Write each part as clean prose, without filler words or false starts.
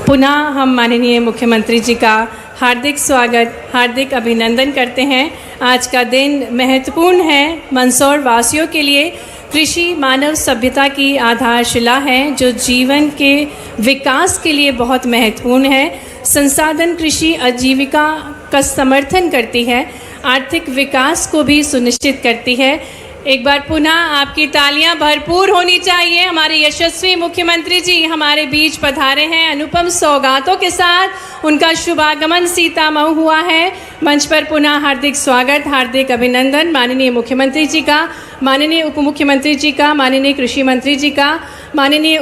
पुनः हम माननीय मुख्यमंत्री जी का हार्दिक स्वागत, हार्दिक अभिनंदन करते हैं। आज का दिन महत्वपूर्ण है मंदसौर वासियों के लिए। कृषि मानव सभ्यता की आधारशिला है जो जीवन के विकास के लिए बहुत महत्वपूर्ण है। संसाधन कृषि आजीविका का समर्थन करती है, आर्थिक विकास को भी सुनिश्चित करती है। एक बार पुनः आपकी तालियां भरपूर होनी चाहिए। हमारे यशस्वी मुख्यमंत्री जी हमारे बीच पधारे हैं अनुपम सौगातों के साथ। उनका शुभागमन सीतामऊ हुआ है। मंच पर पुनः हार्दिक स्वागत, हार्दिक अभिनंदन माननीय मुख्यमंत्री जी का, माननीय उप मुख्यमंत्री जी का, माननीय कृषि मंत्री जी का, माननीय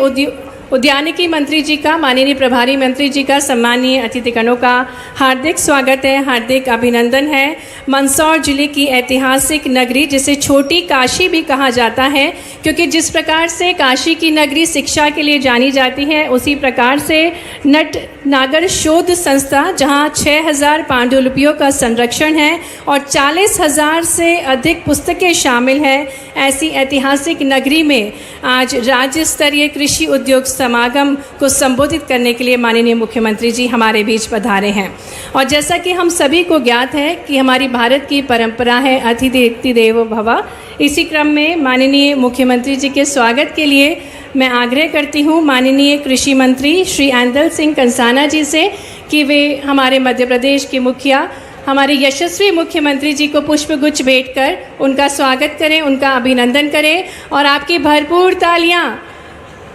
उद्यानिकी मंत्री जी का, माननीय प्रभारी मंत्री जी का, सम्मानीय अतिथिगणों का हार्दिक स्वागत है, हार्दिक अभिनंदन है। मंदसौर जिले की ऐतिहासिक नगरी जिसे छोटी काशी भी कहा जाता है, क्योंकि जिस प्रकार से काशी की नगरी शिक्षा के लिए जानी जाती है, उसी प्रकार से नट नागर शोध संस्था जहां 6000 पांडुलिपियों का संरक्षण है और 40,000 से अधिक पुस्तकें शामिल है, ऐसी ऐतिहासिक नगरी में आज राज्य स्तरीय कृषि उद्योग समागम को संबोधित करने के लिए माननीय मुख्यमंत्री जी हमारे बीच पधारे हैं। और जैसा कि हम सभी को ज्ञात है कि हमारी भारत की परंपरा है अतिथि देवो भव। इसी क्रम में माननीय मुख्यमंत्री जी के स्वागत के लिए मैं आग्रह करती हूँ माननीय कृषि मंत्री श्री ऐंदल सिंह कंसाना जी से कि वे हमारे मध्य प्रदेश के मुखिया हमारे यशस्वी मुख्यमंत्री जी को पुष्पगुच्छ भेंट कर उनका स्वागत करें, उनका अभिनंदन करें। और आपकी भरपूर तालियां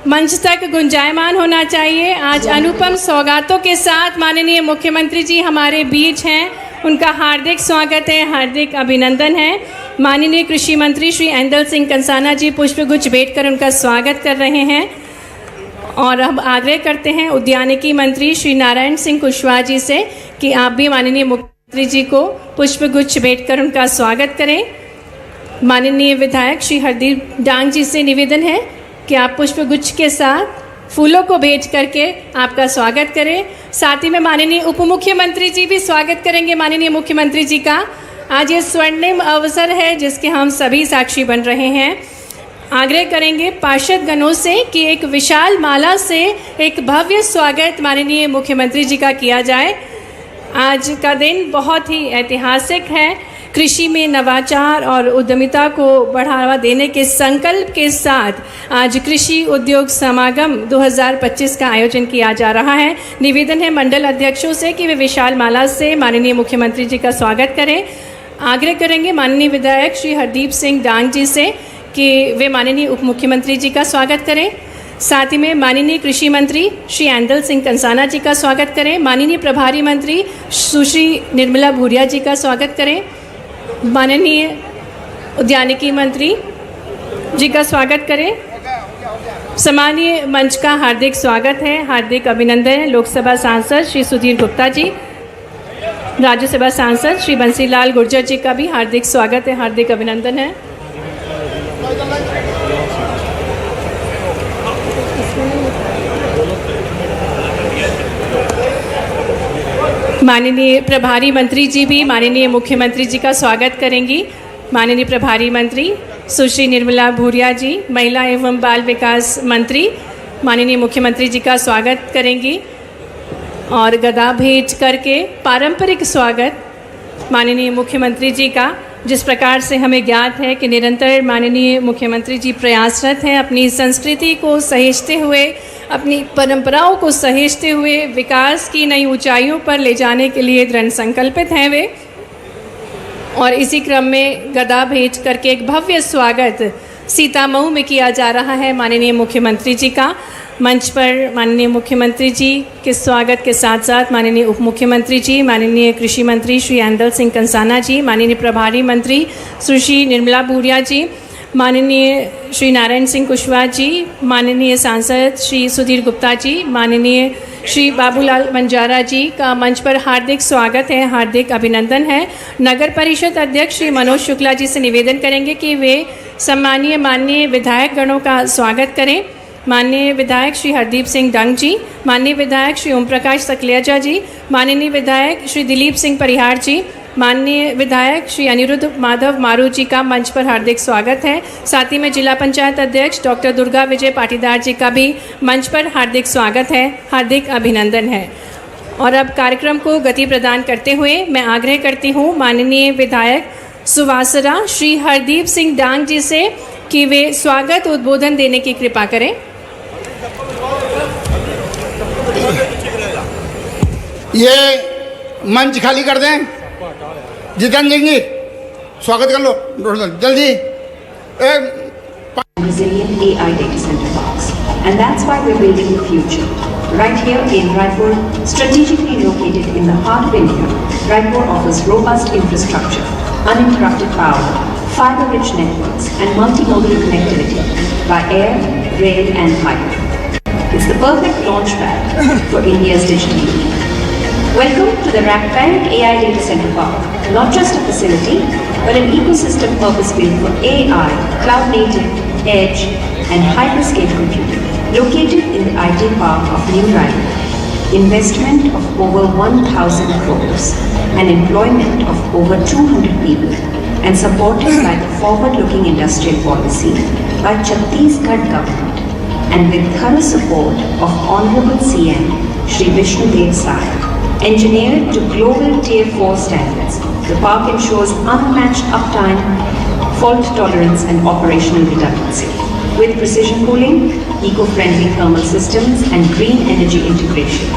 मंच तक गुंजायमान होना चाहिए। आज अनुपम सौगातों के साथ माननीय मुख्यमंत्री जी हमारे बीच हैं, उनका हार्दिक स्वागत है, हार्दिक अभिनंदन है। माननीय कृषि मंत्री श्री ऐंदल सिंह कंसाना जी पुष्पगुच्छ भेंट कर उनका स्वागत कर रहे हैं। और हम आग्रह करते हैं उद्यानिकी मंत्री श्री नारायण सिंह कुशवाहा जी से कि आप भी माननीय मुख्यमंत्री जी को पुष्पगुच्छ भेंट कर उनका स्वागत करें। माननीय विधायक श्री हरदीप डांग जी से निवेदन है कि आप पुष्पगुच्छ के साथ फूलों को भेंट करके आपका स्वागत करें। साथ ही में माननीय उप मुख्यमंत्री जी भी स्वागत करेंगे माननीय मुख्यमंत्री जी का। आज ये स्वर्णिम अवसर है जिसके हम सभी साक्षी बन रहे हैं। आग्रह करेंगे पार्षद गणों से कि एक विशाल माला से एक भव्य स्वागत माननीय मुख्यमंत्री जी का किया जाए। आज का दिन बहुत ही ऐतिहासिक है। कृषि में नवाचार और उद्यमिता को बढ़ावा देने के संकल्प के साथ आज कृषि उद्योग समागम 2025 का आयोजन किया जा रहा है। निवेदन है मंडल अध्यक्षों से कि वे विशाल माला से माननीय मुख्यमंत्री जी का स्वागत करें। आग्रह करेंगे माननीय विधायक श्री हरदीप सिंह डांग जी से कि वे माननीय उप मुख्यमंत्री जी का स्वागत करें। साथ ही में माननीय कृषि मंत्री श्री ऐंदल सिंह कंसाना जी का स्वागत करें। माननीय प्रभारी मंत्री सुश्री निर्मला भूरिया जी का स्वागत करें। माननीय उद्यानिकी मंत्री जी का स्वागत करें। सम्मानीय मंच का हार्दिक स्वागत है, हार्दिक अभिनंदन है लोकसभा सांसद श्री सुधीर गुप्ता जी, राज्यसभा सांसद श्री बंसीलाल गुर्जर जी का भी हार्दिक स्वागत है, हार्दिक अभिनंदन है। माननीय प्रभारी मंत्री जी भी माननीय मुख्यमंत्री जी का स्वागत करेंगी। माननीय प्रभारी मंत्री सुश्री निर्मला भूरिया जी, महिला एवं बाल विकास मंत्री, माननीय मुख्यमंत्री जी का स्वागत करेंगी। और गदा भेंट करके पारंपरिक स्वागत माननीय मुख्यमंत्री जी का, जिस प्रकार से हमें ज्ञात है कि निरंतर माननीय मुख्यमंत्री जी प्रयासरत हैं अपनी संस्कृति को सहेजते हुए, अपनी परंपराओं को सहेजते हुए विकास की नई ऊंचाइयों पर ले जाने के लिए दृढ़ संकल्पित हैं वे। और इसी क्रम में गदा भेंट करके एक भव्य स्वागत सीतामऊ में किया जा रहा है माननीय मुख्यमंत्री जी का। मंच पर माननीय मुख्यमंत्री जी के स्वागत के साथ साथ माननीय उप मुख्यमंत्री जी, माननीय कृषि मंत्री श्री ऐंदल सिंह कंसाना जी, माननीय प्रभारी मंत्री सुश्री निर्मला भूरिया जी, माननीय श्री नारायण सिंह कुशवाहा जी, माननीय सांसद श्री सुधीर गुप्ता जी, माननीय श्री बाबूलाल बंजारा जी का मंच पर हार्दिक स्वागत है, हार्दिक अभिनंदन है। नगर परिषद अध्यक्ष श्री मनोज शुक्ला जी से निवेदन करेंगे कि वे सम्मानीय माननीय विधायक गणों का स्वागत करें। माननीय विधायक श्री हरदीप सिंह डंग जी, माननीय विधायक श्री ओम प्रकाश सकलेचा जी, माननीय विधायक श्री दिलीप सिंह परिहार जी, माननीय विधायक श्री अनिरुद्ध माधव मारू जी का मंच पर हार्दिक स्वागत है। साथ ही में जिला पंचायत अध्यक्ष डॉक्टर दुर्गा विजय पाटीदार जी का भी मंच पर हार्दिक स्वागत है, हार्दिक अभिनंदन है। और अब कार्यक्रम को गति प्रदान करते हुए मैं आग्रह करती हूँ माननीय विधायक सुवासरा श्री हरदीप सिंह डांग जी से कि वे स्वागत उद्बोधन देने की कृपा करें। ये मंच खाली कर दें। जितेंद्र सिंह जी स्वागत कर लो जल्दी। Resilient AI data center parks, and that's why we're building the future. Right here in Raipur, strategically located in the heart of India, Raipur offers robust infrastructure, uninterrupted power, fiber-rich networks, and multimodal connectivity by air, rail, and highway. It's the perfect launchpad for India's digital union. Welcome to the RackBank AI Data Center Park. Not just a facility, but an ecosystem purpose-built for AI, cloud-native, edge, and hyperscale computing. Located in the IT park of New Raipur. Investment of over 1,000 crores and employment of over 200 people, and supported by the forward-looking industrial policy by Chhattisgarh government, and with thorough support of Honorable CM Shri Vishnu Dev Sai. Engineered to global Tier 4 standards, the park ensures unmatched uptime, fault tolerance and operational redundancy. With precision cooling, eco-friendly thermal systems and green energy integration,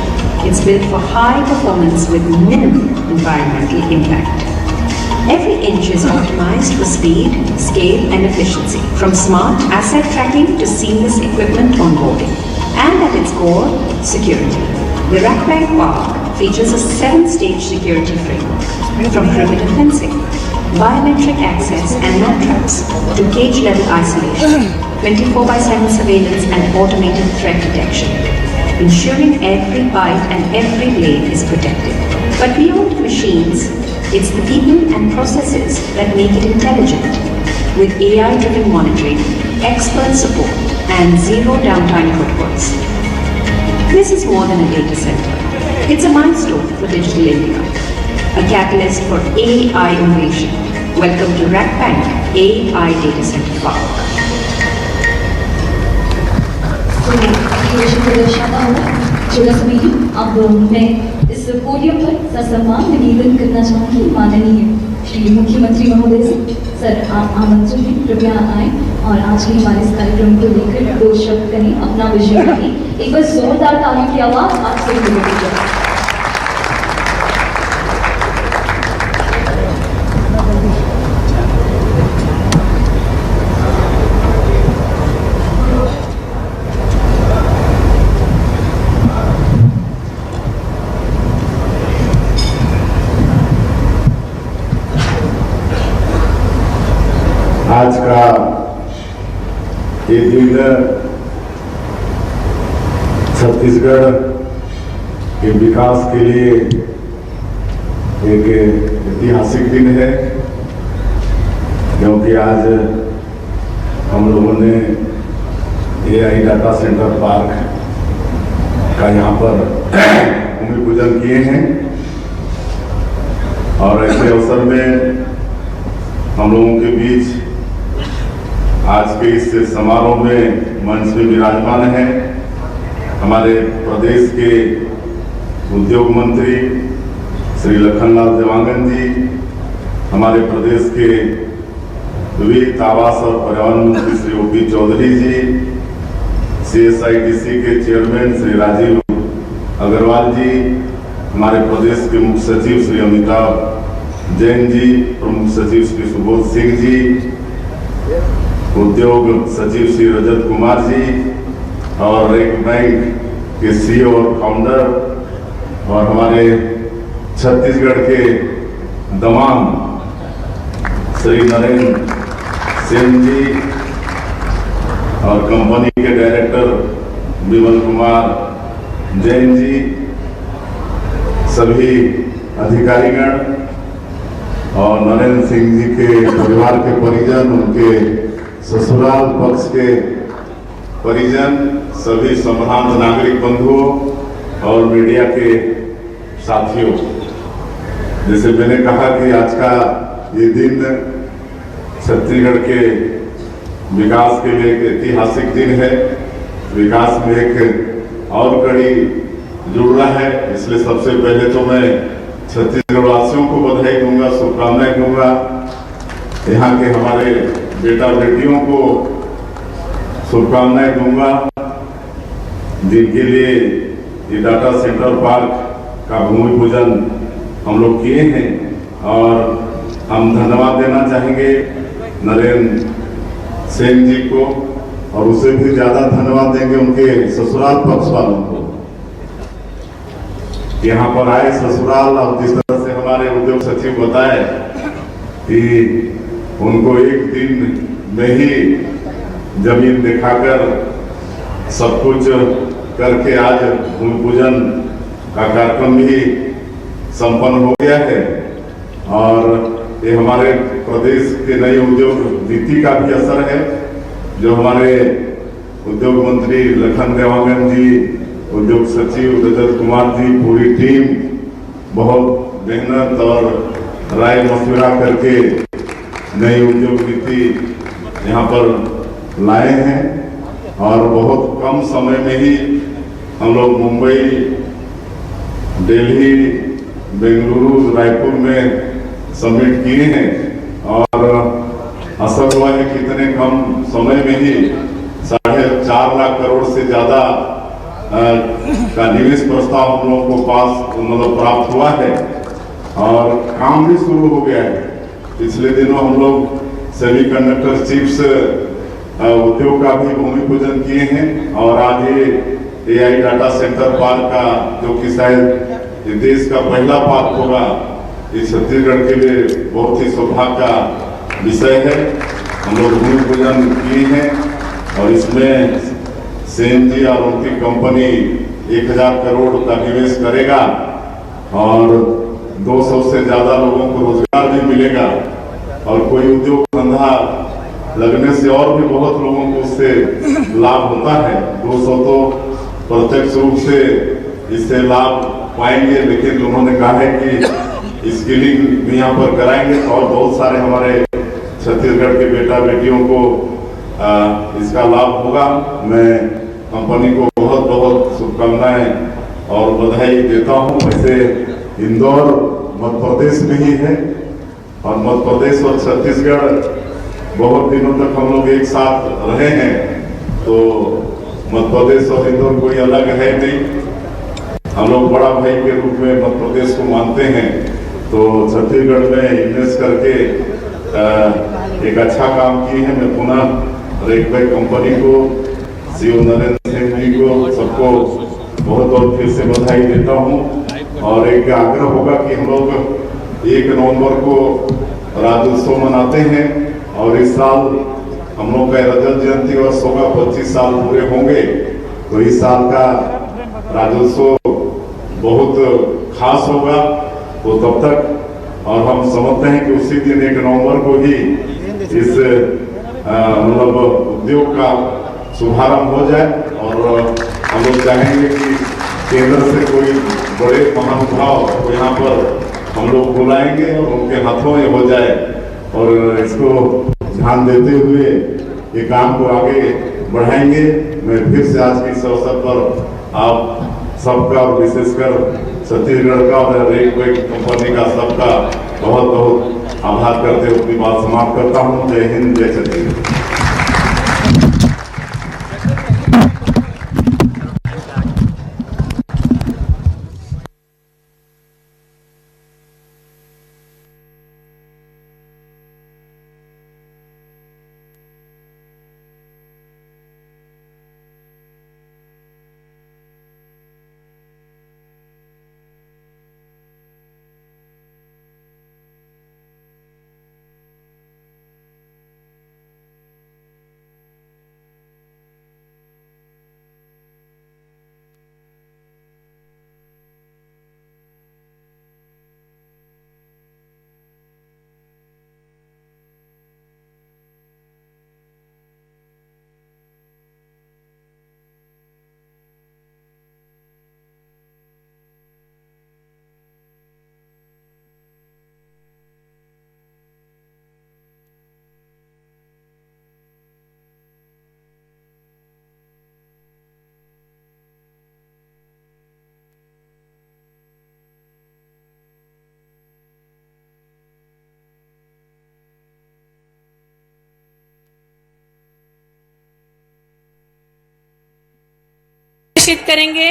it's built for high performance with minimal environmental impact. Every inch is optimized for speed, scale and efficiency, from smart asset tracking to seamless equipment onboarding. And at its core, security. The RackBank Park features a 7-stage security framework, from perimeter fencing, biometric access and map traps, to cage-level isolation, 24/7 surveillance and automated threat detection, ensuring every byte and every blade is protected. But beyond machines, it's the people and processes that make it intelligent. With AI-driven monitoring, expert support, and zero downtime protocols. This is more than a data center. It's a milestone for Digital India, a catalyst for AI innovation. Welcome to RackBank AI Data Center Park. अब मैं इस podium पर ससम्मान निवेदन करना चाहूँगी माननीय श्री मुख्यमंत्री महोदय से। सर आप आमंत्रित हैं, कृपया आएँ और आज के हमारे इस कार्यक्रम को लेकर 2 शब्द कहें, अपना विजय कहें। एक बार जोरदार तालियों की आवाज़ आपसे मिलेगी। आज का ये दिन छत्तीसगढ़ के विकास के लिए एक ऐतिहासिक दिन है, क्योंकि आज हम लोगों ने AI डाटा सेंटर पार्क का यहाँ पर भूमि पूजन किए हैं। और ऐसे अवसर में हम लोगों के बीच आज के इस समारोह में मंच में विराजमान है हमारे प्रदेश के उद्योग मंत्री श्री लखनलाल देवांगन जी, हमारे प्रदेश के वित्त आवास और पर्यावरण मंत्री श्री OP चौधरी जी, CSIDC के चेयरमैन श्री राजीव अग्रवाल जी, हमारे प्रदेश के मुख्य सचिव श्री अमिताभ जैन जी, प्रमुख सचिव श्री सुबोध सिंह जी, उद्योग सचिव श्री रजत कुमार जी और RackBank के CEO और फाउंडर, और हमारे छत्तीसगढ़ के दमाम श्री नरेंद्र सेन जी और कंपनी के डायरेक्टर विमल कुमार जैन जी, सभी अधिकारीगण और नरेंद्र सिंह जी के परिवार के परिजन, उनके ससुराल पक्ष के परिजन, सभी संभ्रांत नागरिक बंधुओं और मीडिया के साथियों, जैसे मैंने कहा कि आज का ये दिन छत्तीसगढ़ के विकास के लिए एक ऐतिहासिक दिन है। विकास में एक और कड़ी जुड़ रहा है, इसलिए सबसे पहले तो मैं छत्तीसगढ़ वासियों को बधाई दूंगा, शुभकामनाएं दूंगा। यहाँ के हमारे बेटा बेटियों को शुभकामनाएं दूंगा, जिनके लिए ये डाटा सेंटर पार्क का भूमि पूजन हम लोग किए हैं। और हम धन्यवाद देना चाहेंगे नरेंद्र सेन जी को, और उससे भी ज्यादा धन्यवाद देंगे उनके ससुराल पक्ष वालों को, यहाँ पर आए ससुराल। और जिस तरह से हमारे उद्योग सचिव बताए कि उनको एक दिन में ही जमीन दिखाकर सब कुछ करके आज भूमि पूजन का कार्यक्रम भी संपन्न हो गया है। और ये हमारे प्रदेश के नई उद्योग नीति का भी असर है, जो हमारे उद्योग मंत्री लखन देवांगन जी, उद्योग सचिव रजत कुमार जी, पूरी टीम बहुत मेहनत और राय मशविरा करके नई उद्योग नीति यहाँ पर लाए हैं। और बहुत कम समय में ही हम लोग मुंबई, दिल्ली, बेंगलुरु, रायपुर में सबमिट किए हैं। और असर हुआ है कि इतने कम समय में ही 4.5 लाख करोड़ से ज्यादा का निवेश प्रस्ताव हम लोगों को पास मतलब प्राप्त हुआ है, और काम भी शुरू हो गया है। पिछले दिनों हम लोग सेमीकंडक्टर चिप्स उद्योग का भी भूमि पूजन किए हैं। और आज ये AI डाटा सेंटर पार्क का, जो कि शायद देश का पहला पार्क होगा, ये छत्तीसगढ़ के लिए बहुत ही सौभाग्य का विषय है। हम लोग भूमि पूजन किए हैं, और इसमें सेन जी और उनकी कंपनी 1000 करोड़ का निवेश करेगा, और 200 से ज्यादा लोगों को रोजगार भी मिलेगा। और कोई उद्योग धंधा लगने से और भी बहुत लोगों को उससे लाभ होता है। 200 तो प्रत्यक्ष रूप से इससे लाभ पाएंगे, लेकिन उन्होंने कहा है कि स्किलिंग भी यहाँ पर कराएंगे, और बहुत सारे हमारे छत्तीसगढ़ के बेटा बेटियों को इसका लाभ होगा। मैं कंपनी को बहुत बहुत शुभकामनाएं और बधाई देता हूँ। वैसे इंदौर मध्य प्रदेश में ही है, और मध्य प्रदेश और छत्तीसगढ़ बहुत दिनों तक हम लोग एक साथ रहे हैं, तो मध्य प्रदेश और इंदौर कोई अलग है नहीं। हम लोग बड़ा भाई के रूप में मध्य प्रदेश को मानते हैं। तो छत्तीसगढ़ में इन्वेस्ट करके एक अच्छा काम किए हैं। मैं पुनः रेक भाई कंपनी को, CEO नरेंद्र सिंह जी को, सबको बहुत बहुत फिर से बधाई देता हूँ। और एक आग्रह होगा कि हम लोग 1 नवंबर को राज्योत्सव मनाते हैं, और इस साल हम लोग का रजत जयंती वर्ष होगा, 25 साल पूरे होंगे। तो इस साल का राज्योत्सव बहुत खास होगा। तो तब तक, और हम समझते हैं कि उसी दिन 1 नवंबर को ही इस मतलब उद्योग का शुभारंभ हो जाए। और हम लोग चाहेंगे कि केंद्र से कोई बड़े महानुभाव को यहाँ पर हम लोग बुलाएंगे, और उनके हाथों में हो जाए। और इसको ध्यान देते हुए ये काम को आगे बढ़ाएंगे। मैं फिर से आज के इस अवसर पर आप सबका, और विशेषकर छत्तीसगढ़ का और रेक कंपनी का सबका बहुत बहुत आभार करते हुए अपनी बात समाप्त करता हूँ। जय हिंद, जय छत्तीसगढ़। प्रेषित करेंगे।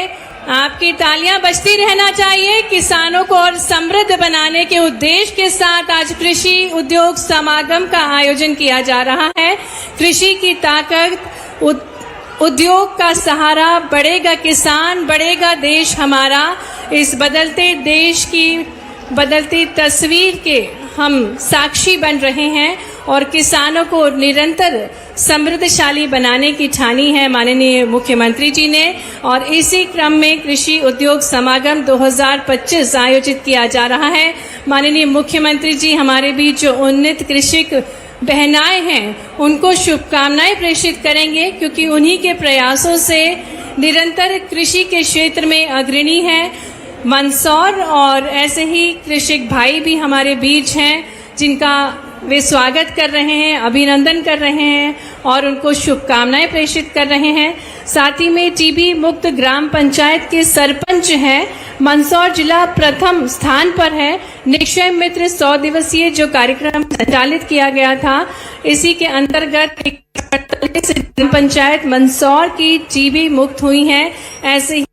आपकी तालियां बजती रहना चाहिए। किसानों को और समृद्ध बनाने के उद्देश्य के साथ आज कृषि उद्योग समागम का आयोजन किया जा रहा है। कृषि की ताकत, उद्योग का सहारा, बढ़ेगा किसान, बढ़ेगा देश हमारा। इस बदलते देश की बदलती तस्वीर के हम साक्षी बन रहे हैं और किसानों को निरंतर समृद्धशाली बनाने की ठानी है माननीय मुख्यमंत्री जी ने। और इसी क्रम में कृषि उद्योग समागम 2025 आयोजित किया जा रहा है। माननीय मुख्यमंत्री जी हमारे बीच जो उन्नत कृषक बहनाएं हैं उनको शुभकामनाएं प्रेषित करेंगे, क्योंकि उन्हीं के प्रयासों से निरंतर कृषि के क्षेत्र में अग्रणी है मंदसौर। और ऐसे ही कृषक भाई भी हमारे बीच हैं जिनका वे स्वागत कर रहे हैं, अभिनंदन कर रहे हैं और उनको शुभकामनाएं प्रेषित कर रहे हैं। साथ ही में टीबी मुक्त ग्राम पंचायत के सरपंच हैं। मंदसौर जिला प्रथम स्थान पर है। निक्षय मित्र 100 दिवसीय जो कार्यक्रम संचालित किया गया था, इसी के अंतर्गत ग्राम पंचायत मंदसौर की टीबी मुक्त हुई हैं। ऐसे ही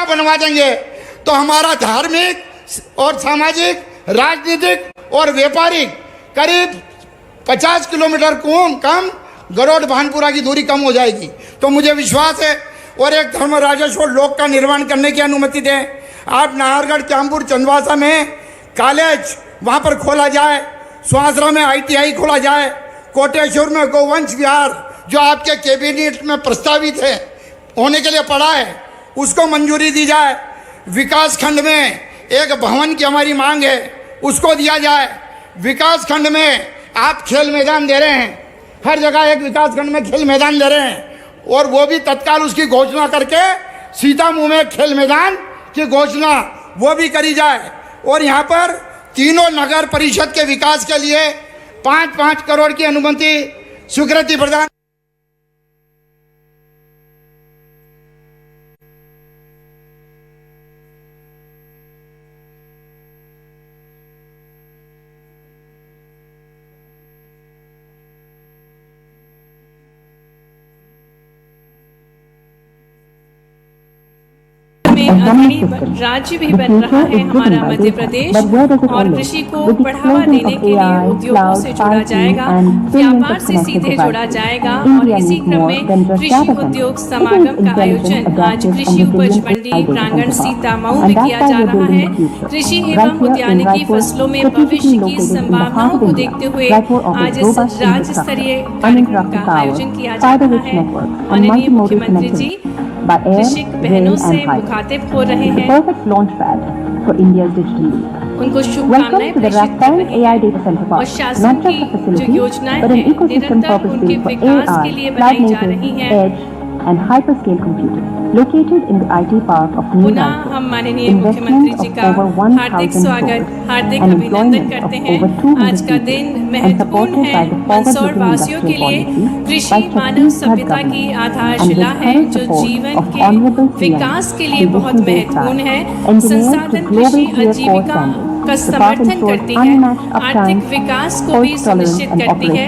बनवा देंगे तो हमारा धार्मिक और सामाजिक, राजनीतिक और व्यापारिक करीब 50 किलोमीटर कम गरोड़ भानपुरा की दूरी कम हो जाएगी। तो मुझे विश्वास है। और एक धर्म राजस्व और लोक का निर्माण करने की अनुमति दें। आप नाहरगढ़, कैंपुर, चंदवासा में कॉलेज वहाँ पर खोला जाए, सुहासरा में ITI खोला जाए, कोटेश्वर में गोवंश विहार जो आपके कैबिनेट में प्रस्तावित है होने के लिए पड़ा है उसको मंजूरी दी जाए। विकास खंड में एक भवन की हमारी मांग है, उसको दिया जाए। विकास खंड में आप खेल मैदान दे रहे हैं, हर जगह एक विकास खंड में खेल मैदान दे रहे हैं और वो भी तत्काल उसकी घोषणा करके सीधा मुंह में खेल मैदान की घोषणा वो भी करी जाए। और यहाँ पर तीनों नगर परिषद के विकास के लिए 5-5 करोड़ की अनुमति स्वीकृति प्रदान। अग्रणी राज्य भी बन रहा है हमारा मध्य प्रदेश। और कृषि को बढ़ावा देने के लिए उद्योगों से जुड़ा जाएगा, व्यापार से सीधे जुड़ा जाएगा। और इसी क्रम में कृषि उद्योग समागम का आयोजन आज कृषि उपज मंडी प्रांगण सीतामऊ में किया जा रहा है। कृषि एवं उद्यानिकी फसलों में भविष्य की संभावनाओं को देखते हुए आज इस राज्य स्तरीय कार्यक्रम का आयोजन किया जा रहा है। माननीय मुख्यमंत्री जी कृषक बहनों से मुखातिब हो रहे हैं, उनको शुभकामनाएं प्रेषित कर रहे हैं। और शासन की जो योजनाएं हैं निरंतर उनके विकास के लिए बनाई जा रही हैं। and hyperscale computing located in the IT park of New पुनः हम माननीय मुख्यमंत्री जी का हार्दिक स्वागत, हार्दिक अभिनंदन करते हैं। आज का दिन महत्वपूर्ण है मंदसौर वासियों के लिए। कृषि मानव सभ्यता की आधारशिला है जो जीवन के विकास के लिए बहुत महत्वपूर्ण है। संसाधन कृषि आजीविका का समर्थन करती है, आर्थिक विकास को भी सुनिश्चित करती है।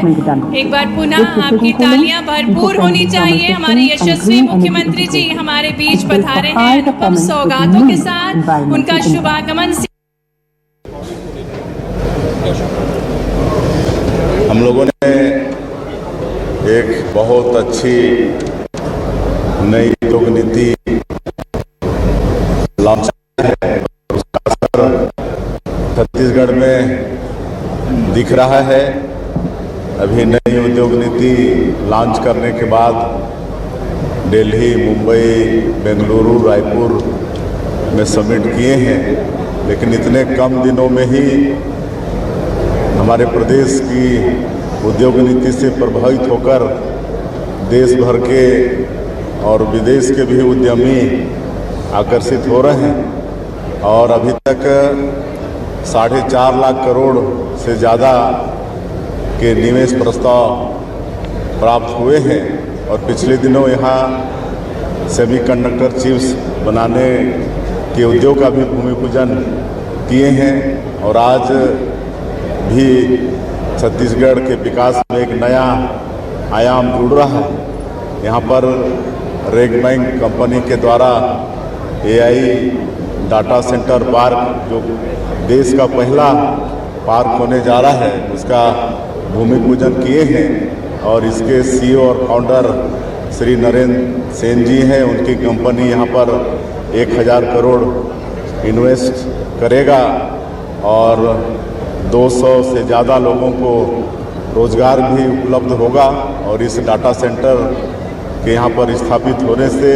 एक बार पुनः आपकी तालियां भरपूर होनी चाहिए। हमारे यशस्वी मुख्यमंत्री जी हमारे बीच पधारे हैं अनुपम सौगातों के साथ। उनका शुभागमन हम लोगों ने एक बहुत अच्छी नई उद्योग नीति लॉन्च है, उसका असर छत्तीसगढ़ में दिख रहा है। अभी नई उद्योग नीति लॉन्च करने के बाद दिल्ली, मुंबई, बेंगलुरु, रायपुर में समिट किए हैं, लेकिन इतने कम दिनों में ही हमारे प्रदेश की उद्योग नीति से प्रभावित होकर देश भर के और विदेश के भी उद्यमी आकर्षित हो रहे हैं और अभी तक 4.5 लाख करोड़ से ज़्यादा के निवेश प्रस्ताव प्राप्त हुए हैं। और पिछले दिनों यहाँ सेमीकंडक्टर चिप्स बनाने के उद्योग का भी भूमि पूजन किए हैं और आज भी छत्तीसगढ़ के विकास में एक नया आयाम जुड़ रहा है। यहाँ पर रेग बैंक कंपनी के द्वारा AI डाटा सेंटर पार्क जो देश का पहला पार्क होने जा रहा है उसका भूमि पूजन किए हैं और इसके CEO और फाउंडर श्री नरेंद्र सेन जी हैं। उनकी कंपनी यहाँ पर 1000 करोड़ इन्वेस्ट करेगा और 200 से ज़्यादा लोगों को रोजगार भी उपलब्ध होगा और इस डाटा सेंटर के यहाँ पर स्थापित होने से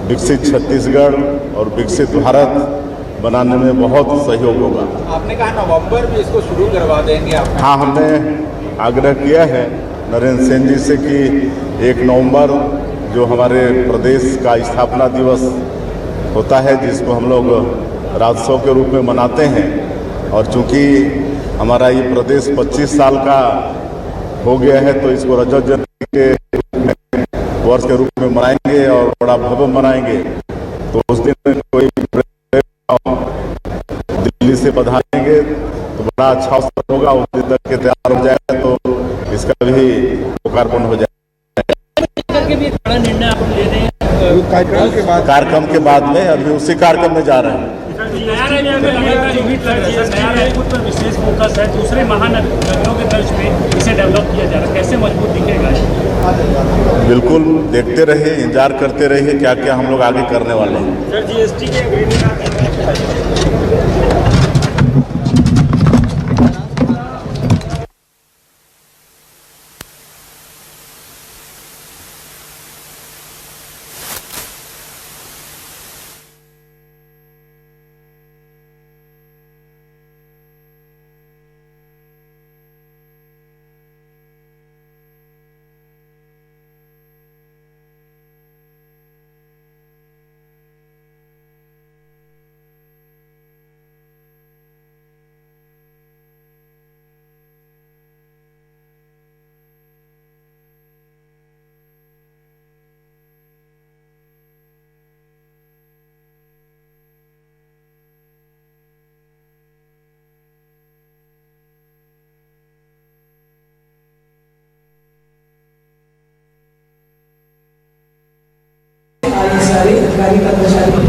विकसित छत्तीसगढ़ और विकसित भारत बनाने में बहुत सहयोग होगा। आपने कहा नवंबर में इसको शुरू करवा देंगे आप? हाँ, हमने आग्रह किया है नरेंद्र सेन जी से कि 1 नवंबर जो हमारे प्रदेश का स्थापना दिवस होता है जिसको हम लोग राज्योत्सव के रूप में मनाते हैं और चूंकि हमारा ये प्रदेश 25 साल का हो गया है तो इसको रजत जयंती के वर्ष के रूप में मनाएंगे और बड़ा भव्य मनाएंगे। तो उस दिन कोई दिल्ली से पधारेंगे तो बड़ा अच्छा अवसर होगा। उस दिन तक के तैयार हो जाएगा तो इसका भी लोकार्पण हो जाएगा। कार्यक्रम के बाद में अभी उसी कार्यक्रम में जा रहे हैं। विशेष फोकस है दूसरे महानगरों के तर्ज पे इसे डेवलप किया जा रहा है, कैसे मजबूत दिखेगा? बिल्कुल देखते रहिए, इंतजार करते रहिए क्या क्या हम लोग आगे करने वाले हैं। सर GST के सारे अधिकारी कर्मचारी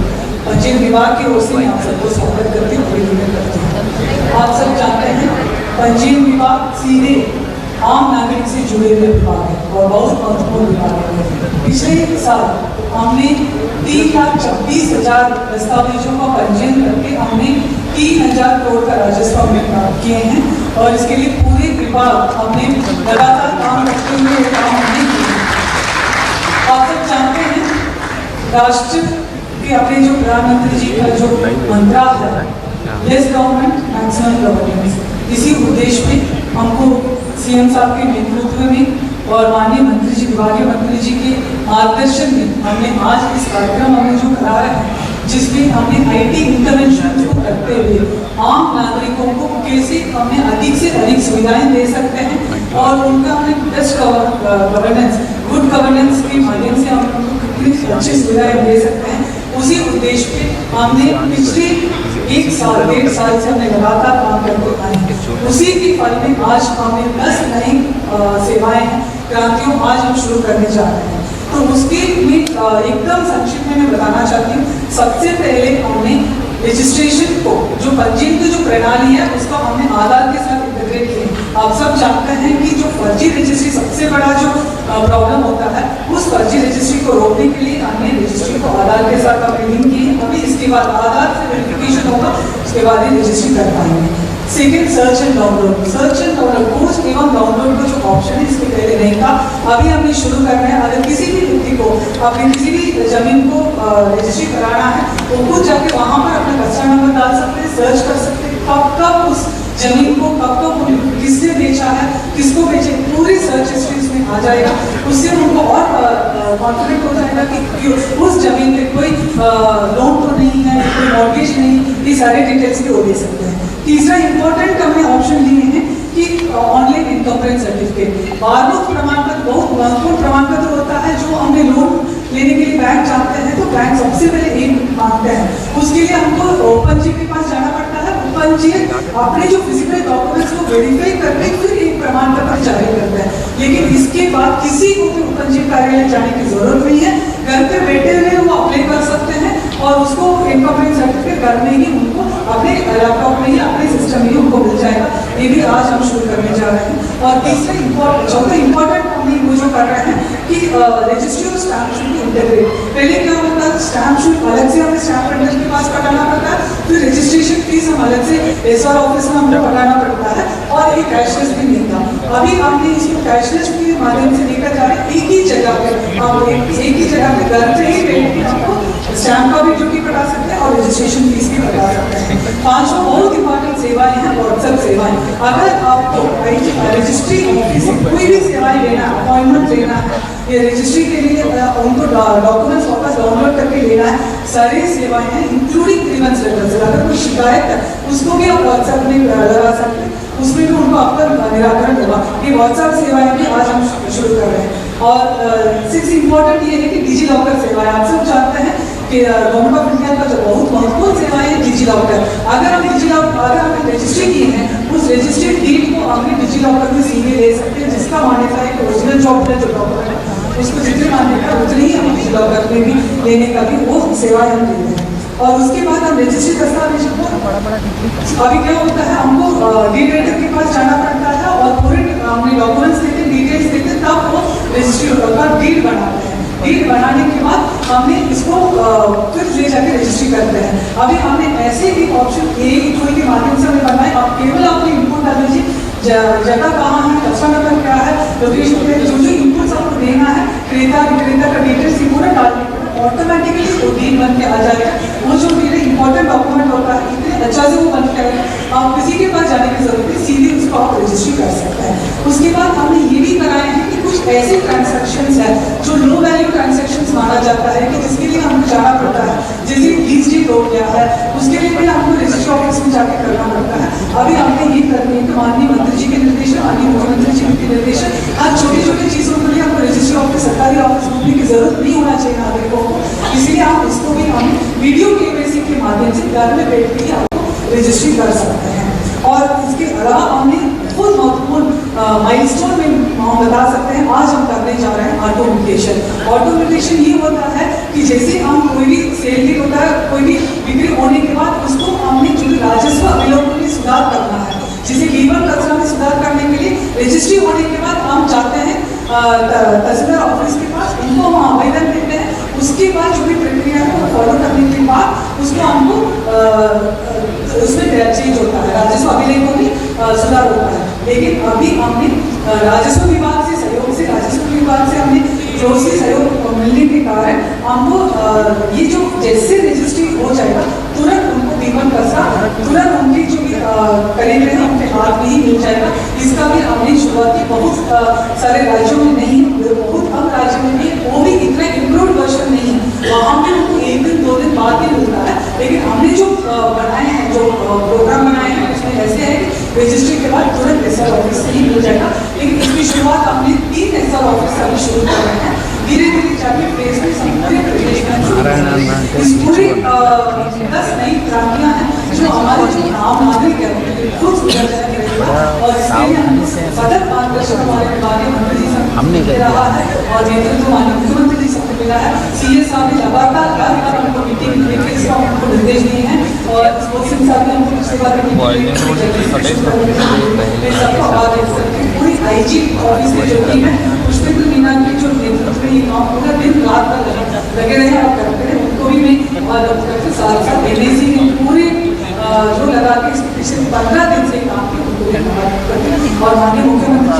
पंजीयन विभाग की ओर से मैं आप सबको स्वागत करती हूँ, अभिनंदन करती हूँ। आप सब जानते हैं पंजीयन विभाग सीधे आम नागरिक से जुड़े हुए विभाग है और बहुत महत्वपूर्ण विभाग है। पिछले साल हमने 3,26,000 दस्तावेजों का पंजीयन करके हमने 3,000 करोड़ का राजस्व हमने प्राप्त किए हैं और इसके लिए पूरे विभाग हमने लगातार काम करते हुए काम हमने किए। आप सब जानते हैं राष्ट्र के अपने जो प्रधानमंत्री जी का जो मंत्रा है लेस गवर्नमेंट मैक्सिमम गवर्नेंस, इसी उद्देश्य में हमको CM साहब के नेतृत्व में और माननीय मंत्री जी विभागीय मंत्री जी के मार्गदर्शन में हमने आज इस कार्यक्रम हमें जो करा रहे हैं जिसमें हमने IT इंटरवेंशन को करते हुए आम नागरिकों को कैसे हमने अधिक से अधिक सुविधाएं दे सकते हैं और उनका हमें बेस्ट गवर्नेंस गुड गवर्नेंस के माध्यम से हम उनको कितनी अच्छी सुविधाएं दे सकते हैं। उसी उद्देश्य पे हमने पिछले 1 साल 1.5 साल से हमने लगातार काम करते आए हैं। उसी के फल में आज हमने 10 नई सेवाएं हैं क्रांतियों आज हम शुरू करने जा रहे हैं। तो उसके में एकदम संक्षिप्त में मैं बताना चाहती हूँ। सबसे पहले हमने रजिस्ट्रेशन को जो पंजीयन की जो प्रणाली है उसको हमने आधार के साथ इंटीग्रेट किया। आप सब जानते हैं कि जो फर्जी रजिस्ट्री सबसे बड़ा जो प्रॉब्लम होता है उस फर्जी रजिस्ट्री को रोकने के लिए हमने रजिस्ट्री को आधार के साथ हमने लिंक की है। अभी इसके बाद आधार से वेरिफिकेशन होगा, उसके बाद ही रजिस्ट्री कर पाएंगे। Second search and download, search and download खोज एवं डाउनलोड का जो ऑप्शन है इसके पहले नहीं था, अभी हमने शुरू करना है। अगर किसी भी व्यक्ति को अपनी किसी भी जमीन को रजिस्ट्री कराना है तो खुद जाके वहाँ पर अपना कच्चा नंबर डाल सकते हैं, सर्च कर सकते हैं कब उस जमीन को कब किसने बेचा है, किसको बेचे, पूरी सर्च हिस्ट्री इसमें आ जाएगा, उससे उनको और कॉन्फिडेंट हो जाएगा कि उस जमीन पे कोई लोन तो नहीं है, कोई मॉर्गेज नहीं, ये सारे डिटेल्स भी वो दे सकते हैं। तीसरा इंपॉर्टेंट हमने ऑप्शन दिए हैं कि ऑनलाइन इनकम्प्लेंट सर्टिफिकेट, बारमुख प्रमाण पत्र बहुत महत्वपूर्ण प्रमाण पत्र होता है। जो हमने लोन लेने के लिए बैंक जाते हैं तो बैंक सबसे पहले एक मांगते हैं, उसके लिए हमको ओपन जी के पास जाना पड़ता है। ओपन जी अपने जो फिजिकल डॉक्यूमेंट्स को वेरीफाई करके फिर एक प्रमाण पत्र जारी करता है, लेकिन इसके बाद किसी को भी ओपन जी कार्यालय जाने की जरूरत नहीं है। घर पे बैठे हुए वो अप्लाई कर सकते हैं और उसको इनकम्प्लेंट सर्टिफिकेट घर में ही उनको अपने लैपटॉप में ही अपने सिस्टम में ही उनको मिल जाएगा। ये भी आज हम शुरू करने जा रहे हैं। और तीसरा चौथा इंपॉर्टेंट हमने वो जो कर रहे हैं कि रजिस्ट्री और स्टैम्प शूट इंटीग्रेट। पहले क्या होता है, स्टैम्प शूट अलग से हमें स्टैम्प प्रिंटर के पास कटाना पड़ता है, फिर रजिस्ट्रेशन फीस हम अलग से एसआर ऑफिस में हमको कटाना पड़ता है और ये कैशलेस भी नहीं था। अभी हमने इसको कैशलेस के माध्यम से लेकर जा रहे हैं, एक ही जगह पे आप एक ही जगह पे घर पे ही बैठ के आपको स्टैम्प का भी ड्यूटी कटा सकते हैं और रजिस्ट्रेशन फीस भी कटा सकते हैं। पांचवा बहुत इंपॉर्टेंट सेवाएं हैं व्हाट्सएप सेवाएं। अगर आपको रजिस्ट्री ऑफिस से कोई भी सेवाएं लेना है, अपॉइंटमेंट लेना है, ये रजिस्ट्री के लिए उनको डॉक्यूमेंट्स वापस डाउनलोड करके लेना है, सारी सेवाएं हैं इंक्लूडिंग ग्रीवेंस लेटर्स। अगर कोई शिकायत है उसको भी आप व्हाट्सएप में लगा सकते हैं, उसमें भी उनको आपका निराकरण होगा। ये व्हाट्सएप सेवाएं भी आज हम शुरू कर रहे हैं। और सिक्स इम्पोर्टेंट ये है कि डिजी लॉकर सेवाएं। आप सब जानते हैं कि गवर्नमेंट ऑफ इंडिया का जो बहुत महत्वपूर्ण सेवाएं है डिजी लॉकर। अगर हमने रजिस्ट्री की है, उस रजिस्ट्री डीड को हमने डिजी लॉकर में सीधे ले सकते हैं, जिसका मान्यता है कि ओरिजिनल जॉब का जो डॉक्यूमेंट है उसको जितनी मान्यता उतनी ही हम डिजी लॉकर में भी लेने का भी वो सेवाएं हम देते हैं। और उसके बाद हम रजिस्ट्री दस्तावेज को अभी क्या होता है, हमको डीड राइटर के पास जाना पड़ता है और पूरे हमने डॉक्यूमेंट्स देते, डिटेल्स देते, तब वो रजिस्ट्री का डीड बनाते हैं। डीड बनाने के बाद हमने इसको फिर ले जाकर रजिस्ट्री करते हैं। अभी हमने ऐसे एक ऑप्शन कोई के माध्यम से हमें बनाए, आप केवल अपने इनपुट डाल दीजिए, जगह कहाँ है, कस्टमर नंबर क्या है, लोकेशन पे जो जो इनपुट्स आपको देना है, क्रेता विक्रेता का डिटेल्स ये पूरा डालने के बाद ऑटोमेटिकली वो डीड बन के आ जाएगा। वो जो मेरे इंपॉर्टेंट डॉक्यूमेंट होता है इतने अच्छा से वो बन के आएगा, आप किसी के पास जाने की जरूरत नहीं, सीधे उसको आप रजिस्ट्री कर सकते हैं। उसके बाद हमने ये भी कराए हैं कि कुछ ऐसे ट्रांजेक्शन्स हैं जो लो वैल्यू ट्रांजेक्शन्स माना जाता है कि जिसके लिए हमको जाना पड़ता है, जैसे लीज डीड हो गया है, उसके लिए भी हमको रजिस्ट्री ऑफिस में जाके करना पड़ता है। अभी हमने ये करने के माननीय मंत्री जी के निर्देशन, माननीय मुख्यमंत्री जी के निर्देशन, हर छोटी छोटी चीज़ों के लिए हमको रजिस्ट्री ऑफिस, सरकारी ऑफिस घूमने की जरूरत नहीं होना चाहिए नागरिकों को, इसलिए आप इसको भी हम वीडियो केवाईसी के माध्यम से घर में बैठ के आपको रजिस्ट्री कर सकते हैं। और इसके अलावा हमने बहुत महत्वपूर्ण माइलस्टोन में हम बता सकते हैं, आज हम करने जा रहे हैं ऑटोमेटेशन। ऑटोमेटेशन ये होता है कि जैसे हम कोई भी सेल भी होता है, कोई भी बिक्री होने के बाद उसको हमने जो राजस्व अवलोकन में सुधार करना है, जैसे लीवर कचरा में सुधार करने के लिए रजिस्ट्री होने के बाद हम जाते हैं तहसीलदार ऑफिस के पास, उनको हम आवेदन देते हैं, उसके बाद जो भी प्रक्रिया है वो फॉलो करने के बाद उसको हमको उसमें चेंज होता है, राजस्व अभिलेख को भी सुधार होता है। लेकिन अभी हमने राजस्व विभाग से सहयोग से, राजस्व विभाग से हमने जोर से सहयोग मिलने के कारण हमको ये जो जैसे रजिस्ट्री हो जाएगा तुरंत उनको बीमा कसा तुरंत उनकी जो भी करेंगे हैं उनके हाथ में ही मिल जाएगा। इसका भी हमने शुरुआत की, बहुत सारे राज्यों में नहीं, बहुत कम राज्यों में भी, वो भी इतना इम्प्रूव्ड वर्जन नहीं है, वहाँ पे उनको एक दिन दो दिन बाद ही मिलता है। लेकिन हमने जो बनाए हैं, जो प्रोग्राम बनाए हैं, उसमें ऐसे है कि रजिस्ट्री के बाद तुरंत एसआर ऑफिस से ही मिल जाएगा। लेकिन इसकी शुरुआत हमने 3 एसआर ऑफिस से अभी शुरू कर रहे हैं, धीरे धीरे जाके फेज में पूरे प्रदेश में इस पूरी 10 नई क्रांतियाँ हैं जो हमारे जो आम नागरिक है खुद गुजर जाएंगे। और इसके लिए हम सतत मार्गदर्शन हमारे माननीय मंत्री जी से मिल रहा है और नेतृत्व माननीय मुख्यमंत्री जी से मिला है। सीए साहब ने लगातार हमको मीटिंग लेके इसका हमको निर्देश दिए हैं और स्पोर्ट्स सिंह साहब ने हमको पिछले बार पूरी आईजी ऑफिस में जो टीम है पुष्पेंद्र मीना की जो नेतृत्व में ये काम पूरा दिन रात लगे रहे और करते रहे, उनको भी मैं और साथ साथ एनएसी ने पूरे जो लगा के पिछले 15 दिन से काम किया उनको भी करते हैं और माननीय मुख्यमंत्री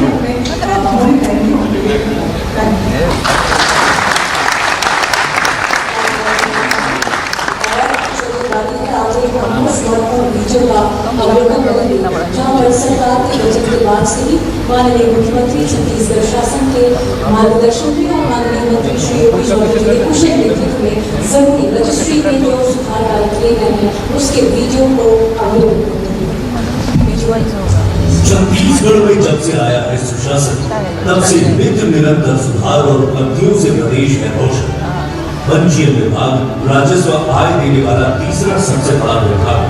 जी जो अवलोकन करेंगे, जहाँ पर सरकार के बजट के बाद से ही माननीय मुख्यमंत्री छत्तीसगढ़ शासन के मार्गदर्शन में और माननीय मंत्री श्री योगी चौधरी के कुशल नेतृत्व में जरूरी रजिस्ट्री में जो सुधार कार्य किए गए हैं उसके वीडियो को अवलोकन करेंगे। छत्तीसगढ़ में जब से आया है सुशासन, तब से नित्य निरंतर सुधार और उपलब्धियों से प्रदेश है रोशन। पंजीयन विभाग राजस्व आय देने वाला तीसरा सबसे बड़ा विभाग,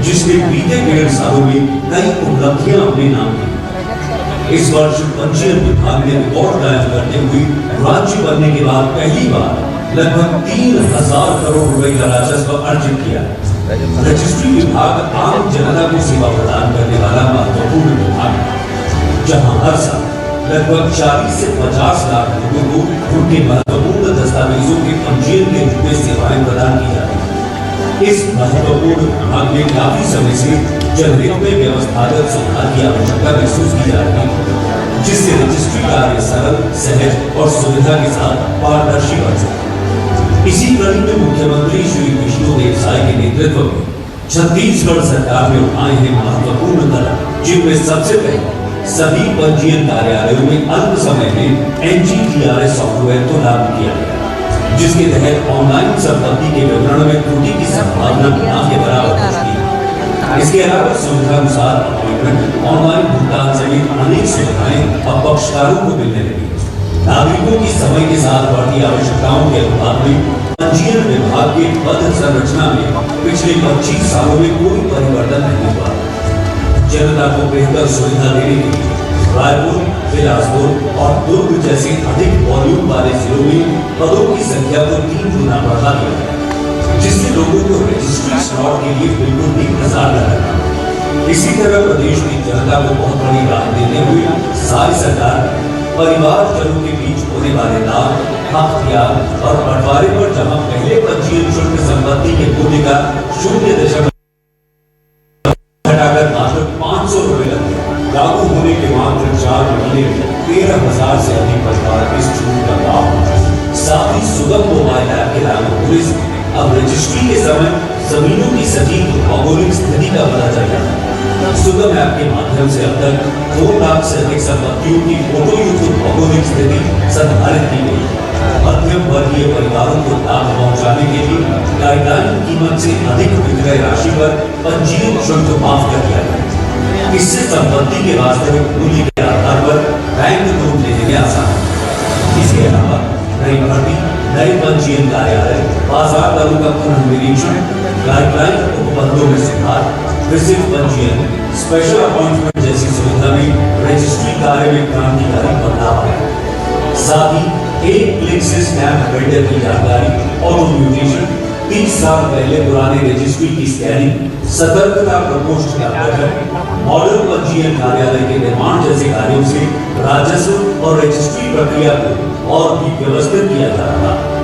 जिसने बीते 1.5 सालों में कई उपलब्धियां अपने नाम की। इस वर्ष पंजीयन विभाग ने रिकॉर्ड कायम करते हुए राज्य बनने के बाद पहली बार लगभग 3,000 करोड़ रुपए का राजस्व अर्जित किया। रजिस्ट्री विभाग आम जनता को सेवा प्रदान करने वाला महत्वपूर्ण विभाग है, जहां हर साल लगभग 40 से 50 लाख लोगों को उनके महत्वपूर्ण दस्तावेजों के पंजीयन के रूप में सेवाएं प्रदान की जाती हैं। इस महत्वपूर्ण विभाग में काफी समय से जनहित में व्यवस्थागत सुधार की आवश्यकता महसूस की जा रही है, जिससे रजिस्ट्री कार्य सरल, सहज और सुविधा के साथ पारदर्शी बन सके। इसी कड़ी में मुख्यमंत्री श्री विष्णुदेव साय के नेतृत्व में छत्तीसगढ़ सरकार ने उठाए हैं महत्वपूर्ण कदम, जिनमें सबसे पहले सभी पंजीयन कार्यालयों में अल्प समय में NGTRS सॉफ्टवेयर को लागू किया गया, जिसके तहत ऑनलाइन संपत्ति के विवरण में त्रुटि की संभावना न के बराबर होती है। इसके अलावा सुविधानुसार अपॉइंटमेंट, ऑनलाइन भुगतान सहित अनेक सुविधाएं अब पक्षकारों को मिलने लगी। नागरिकों की समय के साथ बढ़ती आवश्यकताओं के अनुपात में पंजीयन विभाग के पद संरचना में पिछले 25 सालों में कोई परिवर्तन नहीं हुआ। जनता को बेहतर सुविधा देने के लिए रायपुर, बिलासपुर और दुर्ग जैसे अधिक वॉल्यूम वाले जिलों में पदों की संख्या को 3 गुना बढ़ा दिया गया, जिससे लोगों को रजिस्ट्री स्लॉट के लिए बिल्कुल भी इंतजार न करना। इसी तरह प्रदेश की जनता को बहुत बड़ी राहत देते हुए सारी सरकार परिवारजनों के बीच होने वाले दान, हक त्याग और बंटवारे पर जहां पहले पंजीयन शुल्क संपत्ति के मूल्य का 0.0 घटाकर मात्र 500 रुपए लगे, लागू होने के मात्र 4 महीने में 13,000 से अधिक परिवार इस छूट का लाभ। साथ ही सुगम मोबाइल ऐप के लागू होने से अब रजिस्ट्री के समय जमीनों की सटीक भौगोलिक स्थिति का पता चल जाता है। सुगम ऐप के माध्यम से अब तक 2 लाख से अधिक संपत्तियों की फोटोयुक्त भौगोलिक स्थिति संधारित की गई। मध्यम वर्गीय परिवारों को लाभ पहुंचाने के लिए गाइडलाइन कीमत से अधिक विक्रय राशि पर पंजीयन शुल्क माफ कर दिया गया। इससे संपत्ति के वास्तविक मूल्य के आधार पर बैंक लोन लेने में आसान है। इसके अलावा नई भर्ती, नए पंजीयन कार्यालय, बाजार दरों का पुनर्निरीक्षण, गाइडलाइन उपबंधों में सुधार, विशिष्ट पंजीयन, स्पेशल अपॉइंटमेंट जैसी सुविधा में रजिस्ट्री कार्य में क्रांतिकारी बदलाव आया। साथ ही एक क्लिक से स्टैम्प वेंडर की जानकारी, ऑटो म्यूटेशन, 30 साल पहले पुराने रजिस्ट्री की स्कैनिंग, सतर्कता प्रकोष्ठ का गठन, मॉडल पंजीयन कार्यालय के निर्माण जैसे कार्यों से राजस्व और रजिस्ट्री प्रक्रिया को और भी व्यवस्थित किया जा रहा है।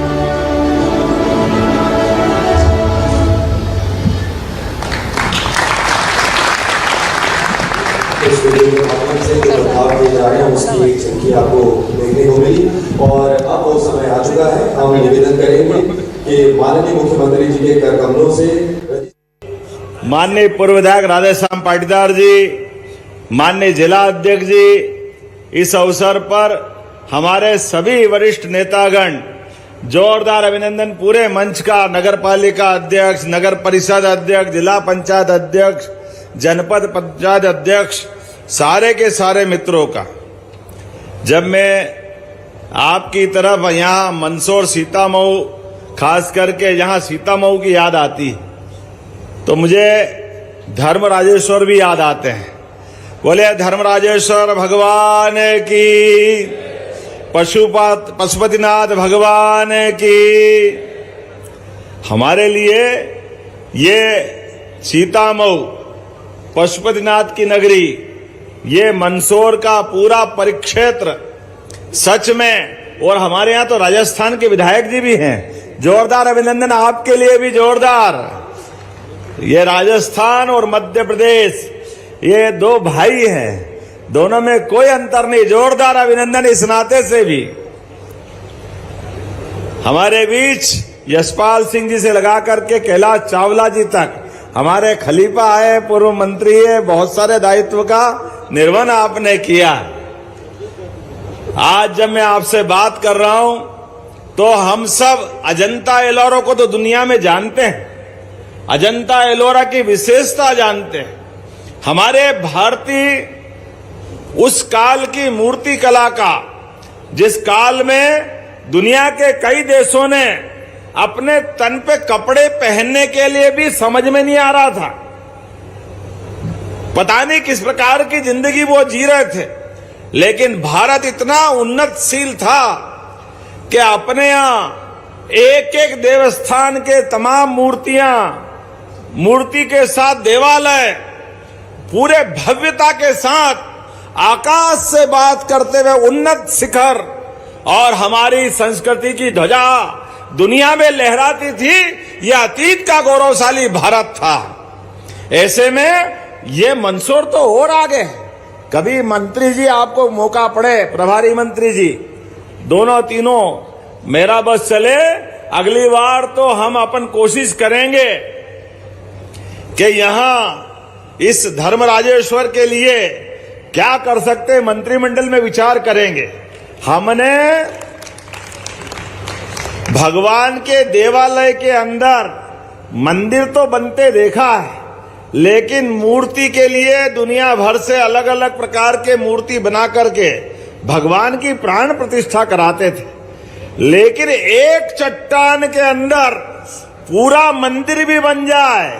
इस वीडियो के माध्यम से जो बदलाव किए जा रहे हैं उसकी एक झलकी आपको देखने को मिली और अब वो समय आ चुका है। हम निवेदन करेंगे कि माननीय मुख्यमंत्री जी के कर कमलों से माननीय पूर्व विधायक राधेश्याम पाटीदार जी, माननीय जिला अध्यक्ष जी, इस अवसर पर हमारे सभी वरिष्ठ नेतागण जोरदार अभिनंदन। पूरे मंच का, नगर पालिका अध्यक्ष, नगर परिषद अध्यक्ष, जिला पंचायत अध्यक्ष, जनपद पंचायत अध्यक्ष, सारे के सारे मित्रों का। जब मैं आपकी तरफ यहाँ मंदसौर सीतामऊ, खास करके यहाँ सीतामऊ की याद आती तो मुझे धर्मराजेश्वर भी याद आते हैं। बोले धर्मराजेश्वर भगवान की, पशुपतिनाथ भगवान की। हमारे लिए ये सीतामऊ, पशुपतिनाथ की नगरी, ये मंदसौर का पूरा परिक्षेत्र सच में, और हमारे यहाँ तो राजस्थान के विधायक जी भी हैं। जोरदार अभिनंदन आपके लिए भी, जोरदार। ये राजस्थान और मध्य प्रदेश, ये दो भाई हैं, दोनों में कोई अंतर नहीं। जोरदार अभिनंदन इस नाते से भी। हमारे बीच यशपाल सिंह जी से लगा करके कैलाश चावला जी तक हमारे खलीफा है, पूर्व मंत्री है, बहुत सारे दायित्व का निर्वहन आपने किया। आज जब मैं आपसे बात कर रहा हूं तो हम सब अजंता एलोरा को तो दुनिया में जानते हैं, अजंता एलोरा की विशेषता जानते हैं। हमारे भारतीय उस काल की मूर्ति कला का, जिस काल में दुनिया के कई देशों ने अपने तन पे कपड़े पहनने के लिए भी समझ में नहीं आ रहा था, पता नहीं किस प्रकार की जिंदगी वो जी रहे थे, लेकिन भारत इतना उन्नतशील था कि अपने यहां एक एक देवस्थान के तमाम मूर्तियां, मूर्ति के साथ देवालय पूरे भव्यता के साथ आकाश से बात करते हुए उन्नत शिखर और हमारी संस्कृति की ध्वजा दुनिया में लहराती थी। यह अतीत का गौरवशाली भारत था। ऐसे में ये मंदसौर तो और आगे है। कभी मंत्री जी आपको मौका पड़े, प्रभारी मंत्री जी दोनों तीनों, मेरा बस चले, अगली बार तो हम अपन कोशिश करेंगे कि यहां इस धर्मराजेश्वर के लिए क्या कर सकते, मंत्रिमंडल में विचार करेंगे। हमने भगवान के देवालय के अंदर मंदिर तो बनते देखा है, लेकिन मूर्ति के लिए दुनिया भर से अलग अलग प्रकार के मूर्ति बना करके भगवान की प्राण प्रतिष्ठा कराते थे। लेकिन एक चट्टान के अंदर पूरा मंदिर भी बन जाए,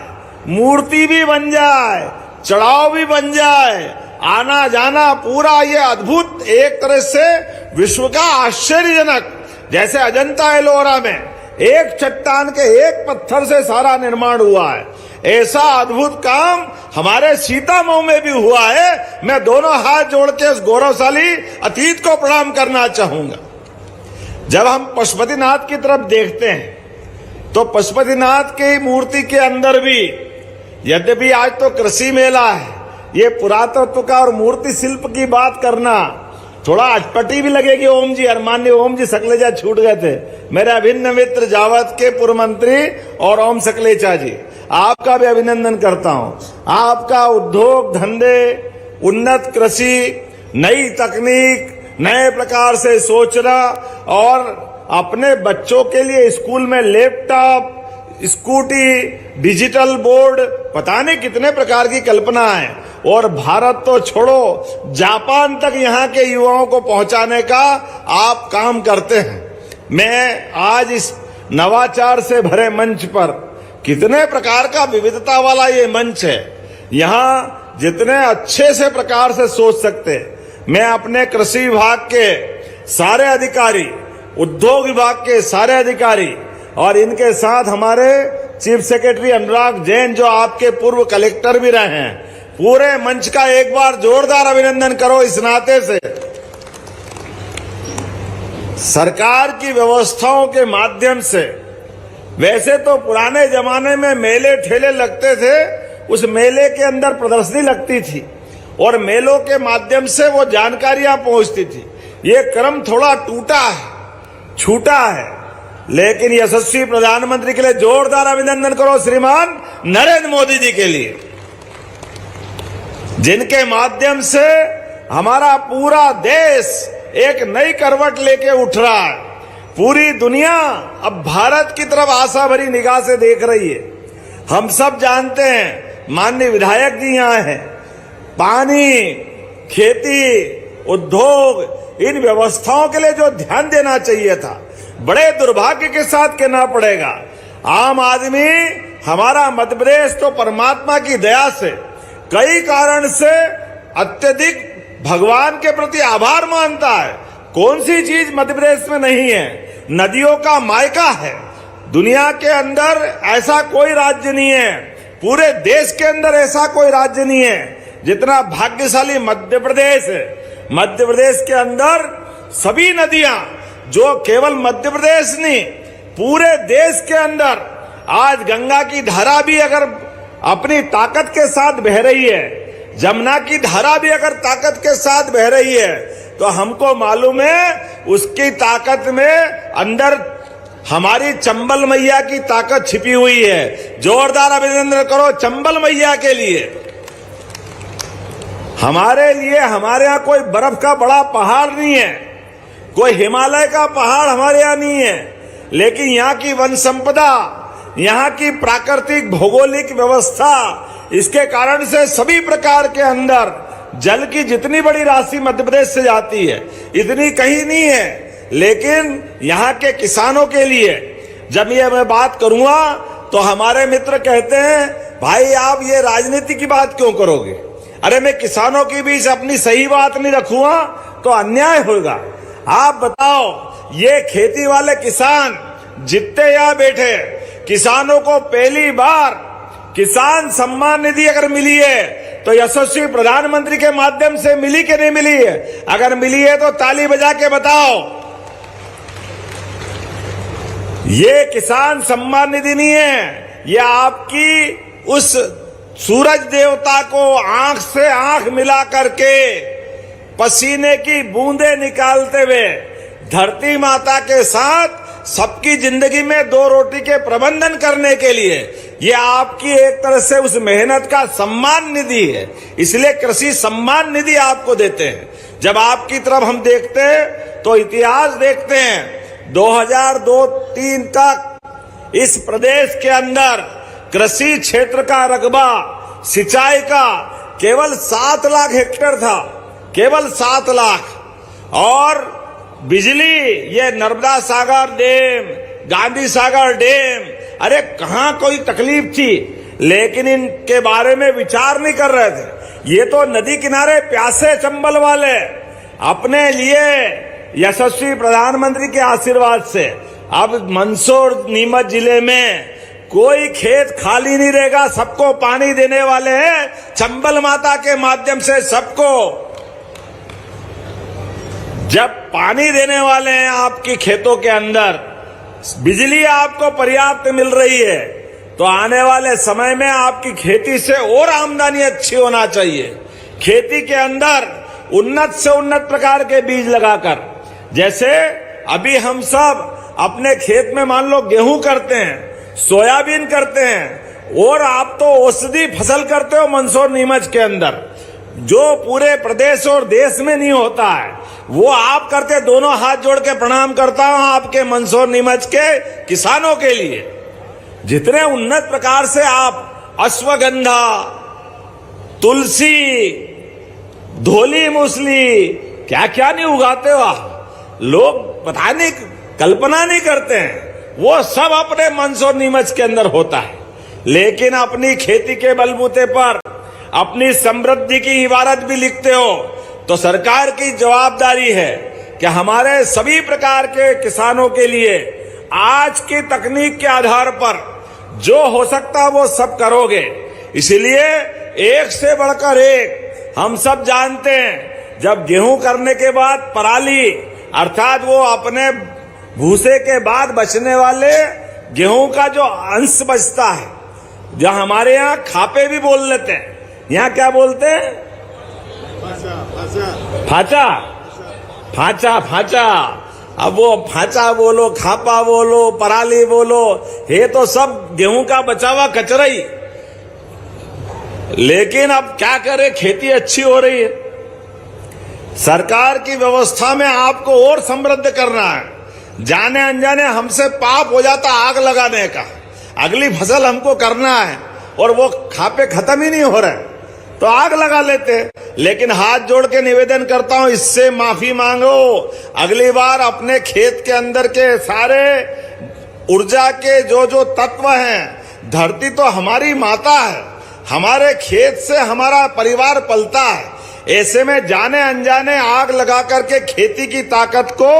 मूर्ति भी बन जाए, चढ़ाव भी बन जाए, आना जाना पूरा ये अद्भुत, एक तरह से विश्व का आश्चर्यजनक, जैसे अजंता एलोरा में एक चट्टान के एक पत्थर से सारा निर्माण हुआ है, ऐसा अद्भुत काम हमारे सीतामऊ में भी हुआ है। मैं दोनों हाथ जोड़ के उस गौरवशाली अतीत को प्रणाम करना चाहूंगा। जब हम पशुपतिनाथ की तरफ देखते हैं तो पशुपतिनाथ की मूर्ति के अंदर भी, यद्यपि आज तो कृषि मेला है, ये पुरातत्व का और मूर्ति शिल्प की बात करना थोड़ा अटपटी भी लगेगी। ओम जी, माननीय ओम जी सकलेचा छूट गए थे, मेरे अभिन्न मित्र जावत के पूर्व मंत्री और ओम सकलेचा जी, आपका भी अभिनंदन करता हूं। आपका उद्योग धंधे, उन्नत कृषि, नई तकनीक, नए प्रकार से सोचना और अपने बच्चों के लिए स्कूल में लैपटॉप, स्कूटी, डिजिटल बोर्ड, पता नहीं कितने प्रकार की कल्पना है। और भारत तो छोड़ो, जापान तक यहाँ के युवाओं को पहुंचाने का आप काम करते हैं। मैं आज इस नवाचार से भरे मंच पर, कितने प्रकार का विविधता वाला ये मंच है, यहाँ जितने अच्छे से प्रकार से सोच सकते, मैं अपने कृषि विभाग के सारे अधिकारी, उद्योग विभाग के सारे अधिकारी और इनके साथ हमारे चीफ सेक्रेटरी अनुराग जैन, जो आपके पूर्व कलेक्टर भी रहे हैं, पूरे मंच का एक बार जोरदार अभिनंदन करो इस नाते से। सरकार की व्यवस्थाओं के माध्यम से, वैसे तो पुराने जमाने में मेले ठेले लगते थे, उस मेले के अंदर प्रदर्शनी लगती थी और मेलों के माध्यम से वो जानकारियां पहुंचती थी। ये क्रम थोड़ा टूटा है, छूटा है, लेकिन यशस्वी प्रधानमंत्री के लिए जोरदार अभिनंदन करो श्रीमान नरेंद्र मोदी जी के लिए, जिनके माध्यम से हमारा पूरा देश एक नई करवट लेके उठ रहा है। पूरी दुनिया अब भारत की तरफ आशा भरी निगाह से देख रही है। हम सब जानते हैं, माननीय विधायक जी यहाँ हैं, पानी, खेती, उद्योग, इन व्यवस्थाओं के लिए जो ध्यान देना चाहिए था, बड़े दुर्भाग्य के साथ कहना पड़ेगा, आम आदमी हमारा मध्य प्रदेश तो परमात्मा की दया से कई कारण से अत्यधिक भगवान के प्रति आभार मानता है। कौन सी चीज मध्य प्रदेश में नहीं है? नदियों का मायका है। दुनिया के अंदर ऐसा कोई राज्य नहीं है, पूरे देश के अंदर ऐसा कोई राज्य नहीं है जितना भाग्यशाली मध्य प्रदेश है। मध्य प्रदेश के अंदर सभी नदियां, जो केवल मध्य प्रदेश नहीं, पूरे देश के अंदर आज गंगा की धारा भी अगर अपनी ताकत के साथ बह रही है, जमुना की धारा भी अगर ताकत के साथ बह रही है, तो हमको मालूम है उसकी ताकत में अंदर हमारी चंबल मैया की ताकत छिपी हुई है। जोरदार अभिनंदन करो चंबल मैया के लिए। हमारे लिए हमारे यहाँ कोई बर्फ का बड़ा पहाड़ नहीं है, कोई हिमालय का पहाड़ हमारे यहाँ नहीं है, लेकिन यहाँ की वन संपदा, यहाँ की प्राकृतिक भौगोलिक व्यवस्था, इसके कारण से सभी प्रकार के अंदर जल की जितनी बड़ी राशि मध्य प्रदेश से जाती है इतनी कहीं नहीं है। लेकिन यहाँ के किसानों के लिए जब ये मैं बात करूंगा तो हमारे मित्र कहते हैं भाई आप ये राजनीति की बात क्यों करोगे। अरे मैं किसानों के बीच अपनी सही बात नहीं रखूंगा तो अन्याय होगा। आप बताओ ये खेती वाले किसान जितने यहाँ बैठे, किसानों को पहली बार किसान सम्मान निधि अगर मिली है तो यशस्वी प्रधानमंत्री के माध्यम से मिली कि नहीं मिली है? अगर मिली है तो ताली बजा के बताओ। ये किसान सम्मान निधि नहीं है, ये आपकी उस सूरज देवता को आंख से आंख मिला करके पसीने की बूंदें निकालते हुए धरती माता के साथ सबकी जिंदगी में दो रोटी के प्रबंधन करने के लिए ये आपकी एक तरह से उस मेहनत का सम्मान निधि है। इसलिए कृषि सम्मान निधि आपको देते हैं। जब आपकी तरफ हम देखते हैं तो इतिहास देखते हैं 2002-03 तक इस प्रदेश के अंदर कृषि क्षेत्र का रकबा सिंचाई का केवल 7 लाख हेक्टेयर था, केवल 7 लाख। और बिजली ये नर्मदा सागर डैम, गांधी सागर डैम, अरे कहां कोई तकलीफ थी, लेकिन इनके बारे में विचार नहीं कर रहे थे। ये तो नदी किनारे प्यासे चंबल वाले अपने लिए यशस्वी प्रधानमंत्री के आशीर्वाद से अब मंदसौर नीमच जिले में कोई खेत खाली नहीं रहेगा, सबको पानी देने वाले हैं चंबल माता के माध्यम से। सबको जब पानी देने वाले हैं आपकी खेतों के अंदर, बिजली आपको पर्याप्त मिल रही है, तो आने वाले समय में आपकी खेती से और आमदनी अच्छी होना चाहिए। खेती के अंदर उन्नत से उन्नत प्रकार के बीज लगाकर, जैसे अभी हम सब अपने खेत में मान लो गेहूं करते हैं, सोयाबीन करते हैं, और आप तो औषधि फसल करते हो मंदसौर नीमच के अंदर, जो पूरे प्रदेश और देश में नहीं होता है वो आप करते। दोनों हाथ जोड़ के प्रणाम करता हूं आपके मंदसौर नीमच के किसानों के लिए। जितने उन्नत प्रकार से आप अश्वगंधा, तुलसी, धोली मूसली, क्या क्या नहीं उगाते हो आप, लोग पता नहीं कल्पना नहीं करते हैं, वो सब अपने मंदसौर नीमच के अंदर होता है। लेकिन अपनी खेती के बलबूते पर अपनी समृद्धि की इबारत भी लिखते हो, तो सरकार की जवाबदारी है कि हमारे सभी प्रकार के किसानों के लिए आज की तकनीक के आधार पर जो हो सकता वो सब करोगे। इसलिए एक से बढ़कर एक हम सब जानते हैं, जब गेहूं करने के बाद पराली अर्थात वो अपने भूसे के बाद बचने वाले गेहूं का जो अंश बचता है, जो हमारे यहाँ खापे भी बोल लेते हैं, यहाँ क्या बोलते हैं? फाचा, फाचा, फाचा। अब वो फाचा बोलो, खापा बोलो, पराली बोलो, ये तो सब गेहूं का बचा हुआ कचरा ही। लेकिन अब क्या करे, खेती अच्छी हो रही है। सरकार की व्यवस्था में आपको और समृद्ध करना है। जाने अनजाने हमसे पाप हो जाता आग लगाने का, अगली फसल हमको करना है और वो खापे खत्म ही नहीं हो रहे तो आग लगा लेते। लेकिन हाथ जोड़ के निवेदन करता हूं, इससे माफी मांगो। अगली बार अपने खेत के अंदर के सारे ऊर्जा के जो जो तत्व हैं, धरती तो हमारी माता है, हमारे खेत से हमारा परिवार पलता है। ऐसे में जाने अनजाने आग लगा करके खेती की ताकत को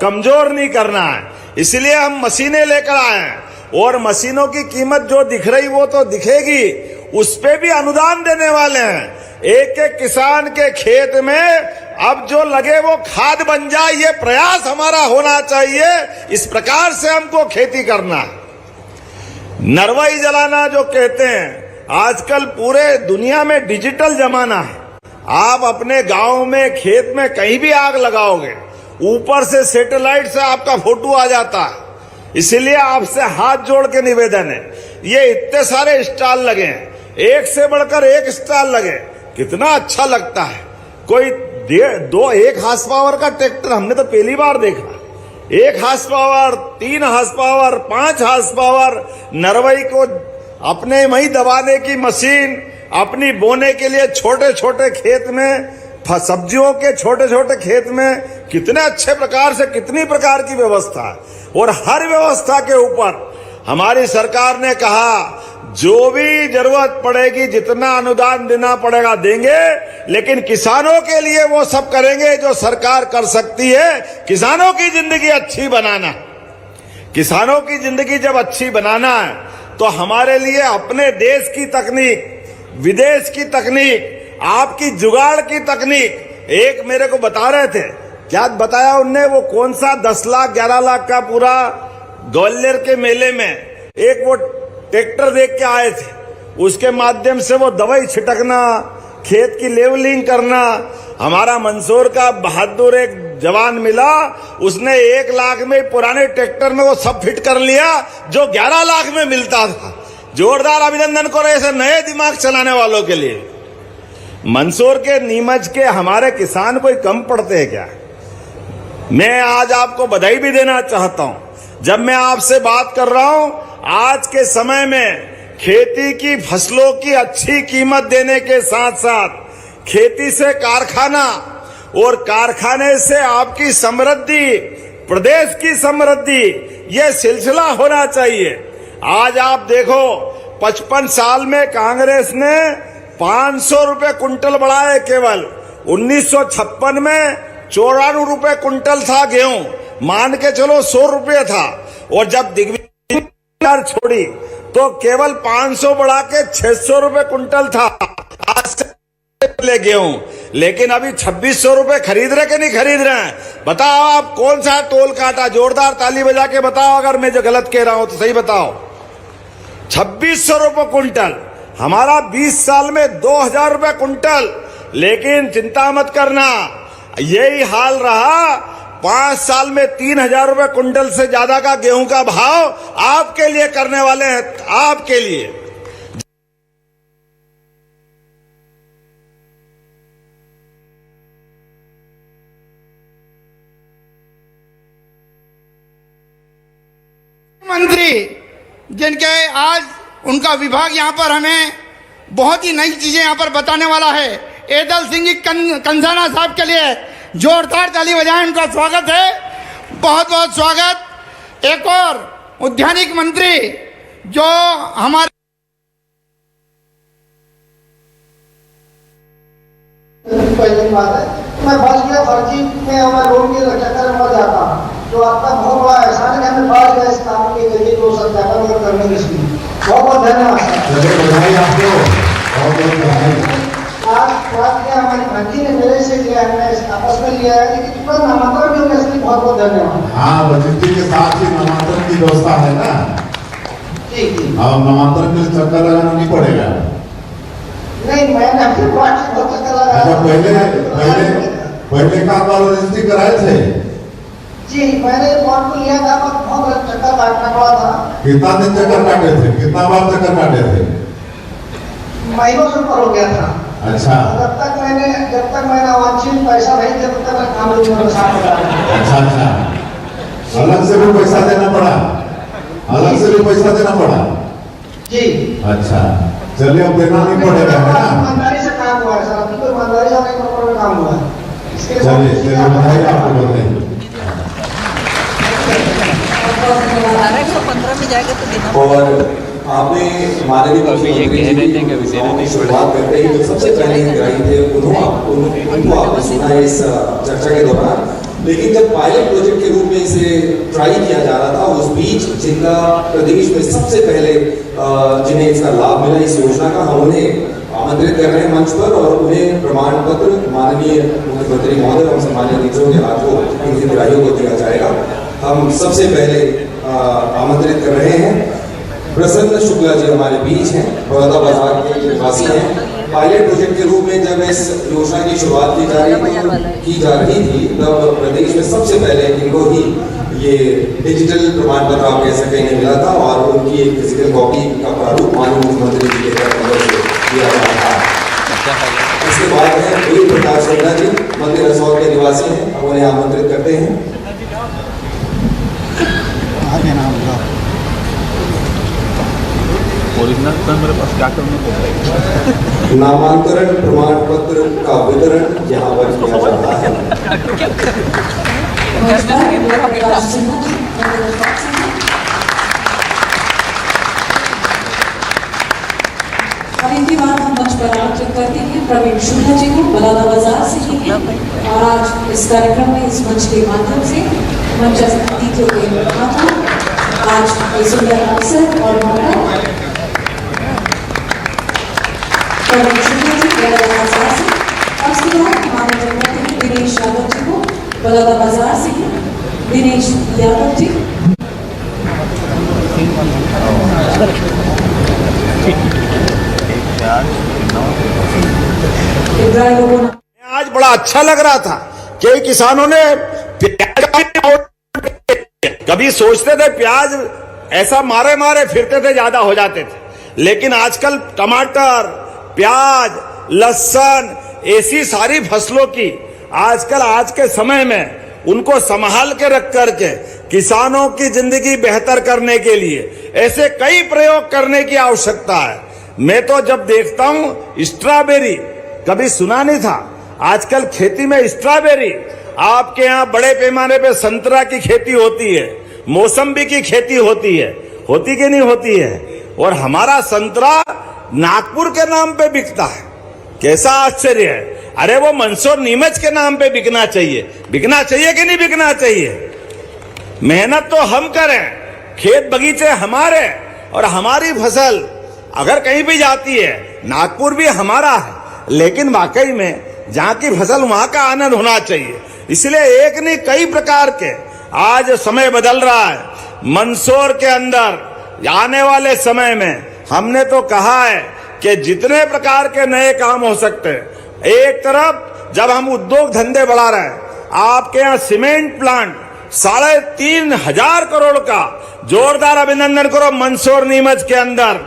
कमजोर नहीं करना है। इसलिए हम मशीनें लेकर आए हैं, और मशीनों की कीमत जो दिख रही वो तो दिखेगी, उस पे भी अनुदान देने वाले हैं। एक एक किसान के खेत में अब जो लगे वो खाद बन जाए, ये प्रयास हमारा होना चाहिए। इस प्रकार से हमको खेती करना है। नरवाई जलाना जो कहते हैं, आजकल पूरे दुनिया में डिजिटल जमाना है। आप अपने गांव में, खेत में कहीं भी आग लगाओगे, ऊपर से सैटेलाइट से आपका फोटो आ जाता है। इसीलिए आपसे हाथ जोड़ के निवेदन है, ये इतने सारे स्टॉल लगे हैं, एक से बढ़कर एक स्टॉल लगे, कितना अच्छा लगता है। कोई 1 हार्स पावर का ट्रैक्टर हमने तो पहली बार देखा। 1 horse power, 3 horse power, 5 horse power, नरवई को अपने वही दबाने की मशीन, अपनी बोने के लिए छोटे छोटे खेत में, सब्जियों के छोटे छोटे खेत में कितने अच्छे प्रकार से कितनी प्रकार की व्यवस्था है। और हर व्यवस्था के ऊपर हमारी सरकार ने कहा जो भी जरूरत पड़ेगी, जितना अनुदान देना पड़ेगा देंगे, लेकिन किसानों के लिए वो सब करेंगे जो सरकार कर सकती है। किसानों की जिंदगी अच्छी बनाना, किसानों की जिंदगी जब अच्छी बनाना है तो हमारे लिए अपने देश की तकनीक, विदेश की तकनीक, आपकी जुगाड़ की तकनीक, एक मेरे को बता रहे थे, क्या बताया उनने, वो कौन सा 10 लाख 11 लाख का पूरा ग्वालियर के मेले में एक वो ट्रैक्टर देख के आए थे, उसके माध्यम से वो दवाई छिटकना, खेत की लेवलिंग करना। हमारा मंदसौर का बहादुर एक जवान मिला, उसने 1 लाख में पुराने ट्रैक्टर में वो सब फिट कर लिया जो 11 लाख में मिलता था। जोरदार अभिनंदन करो ऐसे नए दिमाग चलाने वालों के लिए। मंदसौर के, नीमच के हमारे किसान कोई कम पड़ते हैं क्या? मैं आज आपको बधाई भी देना चाहता हूं। जब मैं आपसे बात कर रहा हूं, आज के समय में खेती की फसलों की अच्छी कीमत देने के साथ साथ खेती से कारखाना और कारखाने से आपकी समृद्धि, प्रदेश की समृद्धि, ये सिलसिला होना चाहिए। आज आप देखो 55 साल में कांग्रेस ने 500 रुपए कुंटल बढ़ाए केवल। 1956 में 94 रुपए कुंटल था गेहूं, मान के चलो 100 रुपए था। और जब दिग्विजय छोड़ी तो केवल 500 बढ़ा के 600 रुपए कुंटल था। आज से गेहूं, लेकिन अभी 2600 रुपए खरीद रहे कि नहीं खरीद रहे हैं? बताओ आप कौन सा टोल काटा? जोरदार ताली बजा के बताओ अगर मैं जो गलत कह रहा हूं तो सही बताओ। 2600 रुपए कुंटल, हमारा 20 साल में 2000 रुपए कुंटल। लेकिन चिंता मत करना, यही हाल रहा। 5 साल में 3000 रुपए कुंटल से ज्यादा का गेहूं का भाव आपके लिए करने वाले हैं, आपके लिए। मंत्री जिनके आज उनका विभाग यहाँ पर हमें बहुत ही नई चीजें यहाँ पर बताने वाला है, एदल सिंह जी कंसाना साहब के लिए जोरदार ताली बजाएं, उनका स्वागत है। बहुत बहुत स्वागत। एक और उद्यानिक मंत्री जो हमारे पहली बात है, मैं बस गया फर्जी में हमारे रोड के चक्कर में जाता, तो आपका बहुत बड़ा एहसान है कि हमें बाहर गया इस काम के जरिए जो सत्यापन करने के लिए बहुत बहुत धन्यवाद। आज बात किया हमारी भंजी ने मेरे से किया, हमने इस आपस में लिया है, लेकिन पूरा नामांकन भी होगा, इसलिए बहुत बहुत धन्यवाद। हाँ, रजिस्ट्री के साथ ही नामांकन की व्यवस्था है ना? ठीक ठीक। अब नामांकन के लिए चक्कर लगाना नहीं पड़ेगा। नहीं, मैंने अपनी बात से बहुत चक्कर लगाया। अच्छा, पहले कहाँ पर रजिस्ट्री कराए थे? जी, मैंने बॉन्ड को लिया था, बहुत चक्कर काटना पड़ा था। कितना दिन चक्कर काटे थे? कितना बार चक्कर काटे थे? महीनों से ऊपर हो गया था। अच्छा, जब तक मैंने वांछित पैसा नहीं दिया तब तक काम नहीं होगा। अच्छा, अलग से भी पैसा देना पड़ा? अलग से भी पैसा देना पड़ा? जी। अच्छा, चलिए अब देना नहीं पड़ेगा है ना? ईमानदारी से काम हुआ है सर, अभी तो ईमानदारी से नहीं प्रॉपर काम हुआ है। चलिए बधाई आपको बोलते हैं। 115 में जाएगा तो देना। और आपने माननीय मुख्यमंत्री की शुरुआत करते ही जो सबसे पहले हितग्राही थे उनको आपने सुना इस चर्चा के दौरान। लेकिन जब पायलट प्रोजेक्ट के रूप में इसे ट्राई किया जा रहा था, उस बीच जिनका प्रदेश में सबसे पहले जिन्हें इसका लाभ मिला इस योजना का, हम उन्हें आमंत्रित कर रहे हैं मंच पर और उन्हें प्रमाण पत्र माननीय मुख्यमंत्री महोदय और सम्मानित अतिथियों के हाथों इन हितग्राहियों को दिया जाएगा। हम सबसे पहले आमंत्रित कर रहे हैं प्रसन्न शुक्ला जी, हमारे बीच हैं, बड़ौदा बाजार के निवासी हैं। पायलट प्रोजेक्ट के रूप में जब इस योजना की शुरुआत की जा रही थी तब प्रदेश में सबसे पहले इनको ही ये डिजिटल प्रमाण पत्र आप कह सकते हैं मिला था और उनकी एक फिजिकल कॉपी का प्रारूप माननीय मुख्यमंत्री जी के तरफ से दिया गया था। इसके बाद में पूरी प्रकाश सिन्हा जी मंदिर रसौर के निवासी हैं, हम उन्हें आमंत्रित करते हैं। मेरे पास क्या करना नामांतरण प्रमाण पत्र का वितरण यहाँ पर किया जाता है। और इनके बाद हम मंच पर आमंत्रित करते हैं प्रवीण शुक्ला जी को बलौदा बाजार से ही। और आज इस कार्यक्रम में इस मंच के माध्यम से मंच अतिथियों के हाथों आज ये सुंदर अवसर और मौका प्रवीण शुक्ला जी बलौदा बाजार से। और उसके बाद हम आमंत्रित करते हैं दिनेश यादव जी को बलौदा बाजार से ही। दिनेश यादव जी आज बड़ा अच्छा लग रहा था कि किसानों ने प्याज, कभी सोचते थे प्याज ऐसा मारे मारे फिरते थे ज्यादा हो जाते थे, लेकिन आजकल टमाटर, प्याज, लहसुन ऐसी सारी फसलों की आजकल आज के समय में उनको संभाल के रख करके किसानों की जिंदगी बेहतर करने के लिए ऐसे कई प्रयोग करने की आवश्यकता है। मैं तो जब देखता हूं स्ट्रॉबेरी, कभी सुना नहीं था, आजकल खेती में स्ट्रॉबेरी, आपके यहाँ बड़े पैमाने पे संतरा की खेती होती है, मौसम्बी की खेती होती है, होती कि नहीं होती है, और हमारा संतरा नागपुर के नाम पे बिकता है। कैसा आश्चर्य है। अरे वो मंदसौर नीमच के नाम पे बिकना चाहिए, बिकना चाहिए कि नहीं बिकना चाहिए। मेहनत तो हम करें, खेत बगीचे हमारे, और हमारी फसल अगर कहीं भी जाती है, नागपुर भी हमारा है, लेकिन वाकई में जहां की फसल वहां का आनंद होना चाहिए। इसलिए एक नहीं कई प्रकार के आज समय बदल रहा है। मंदसौर के अंदर आने वाले समय में हमने तो कहा है कि जितने प्रकार के नए काम हो सकते हैं, एक तरफ जब हम उद्योग धंधे बढ़ा रहे हैं, आपके यहाँ सीमेंट प्लांट 3,500 करोड़ का, जोरदार अभिनंदन करो। मंदसौर नीमच के अंदर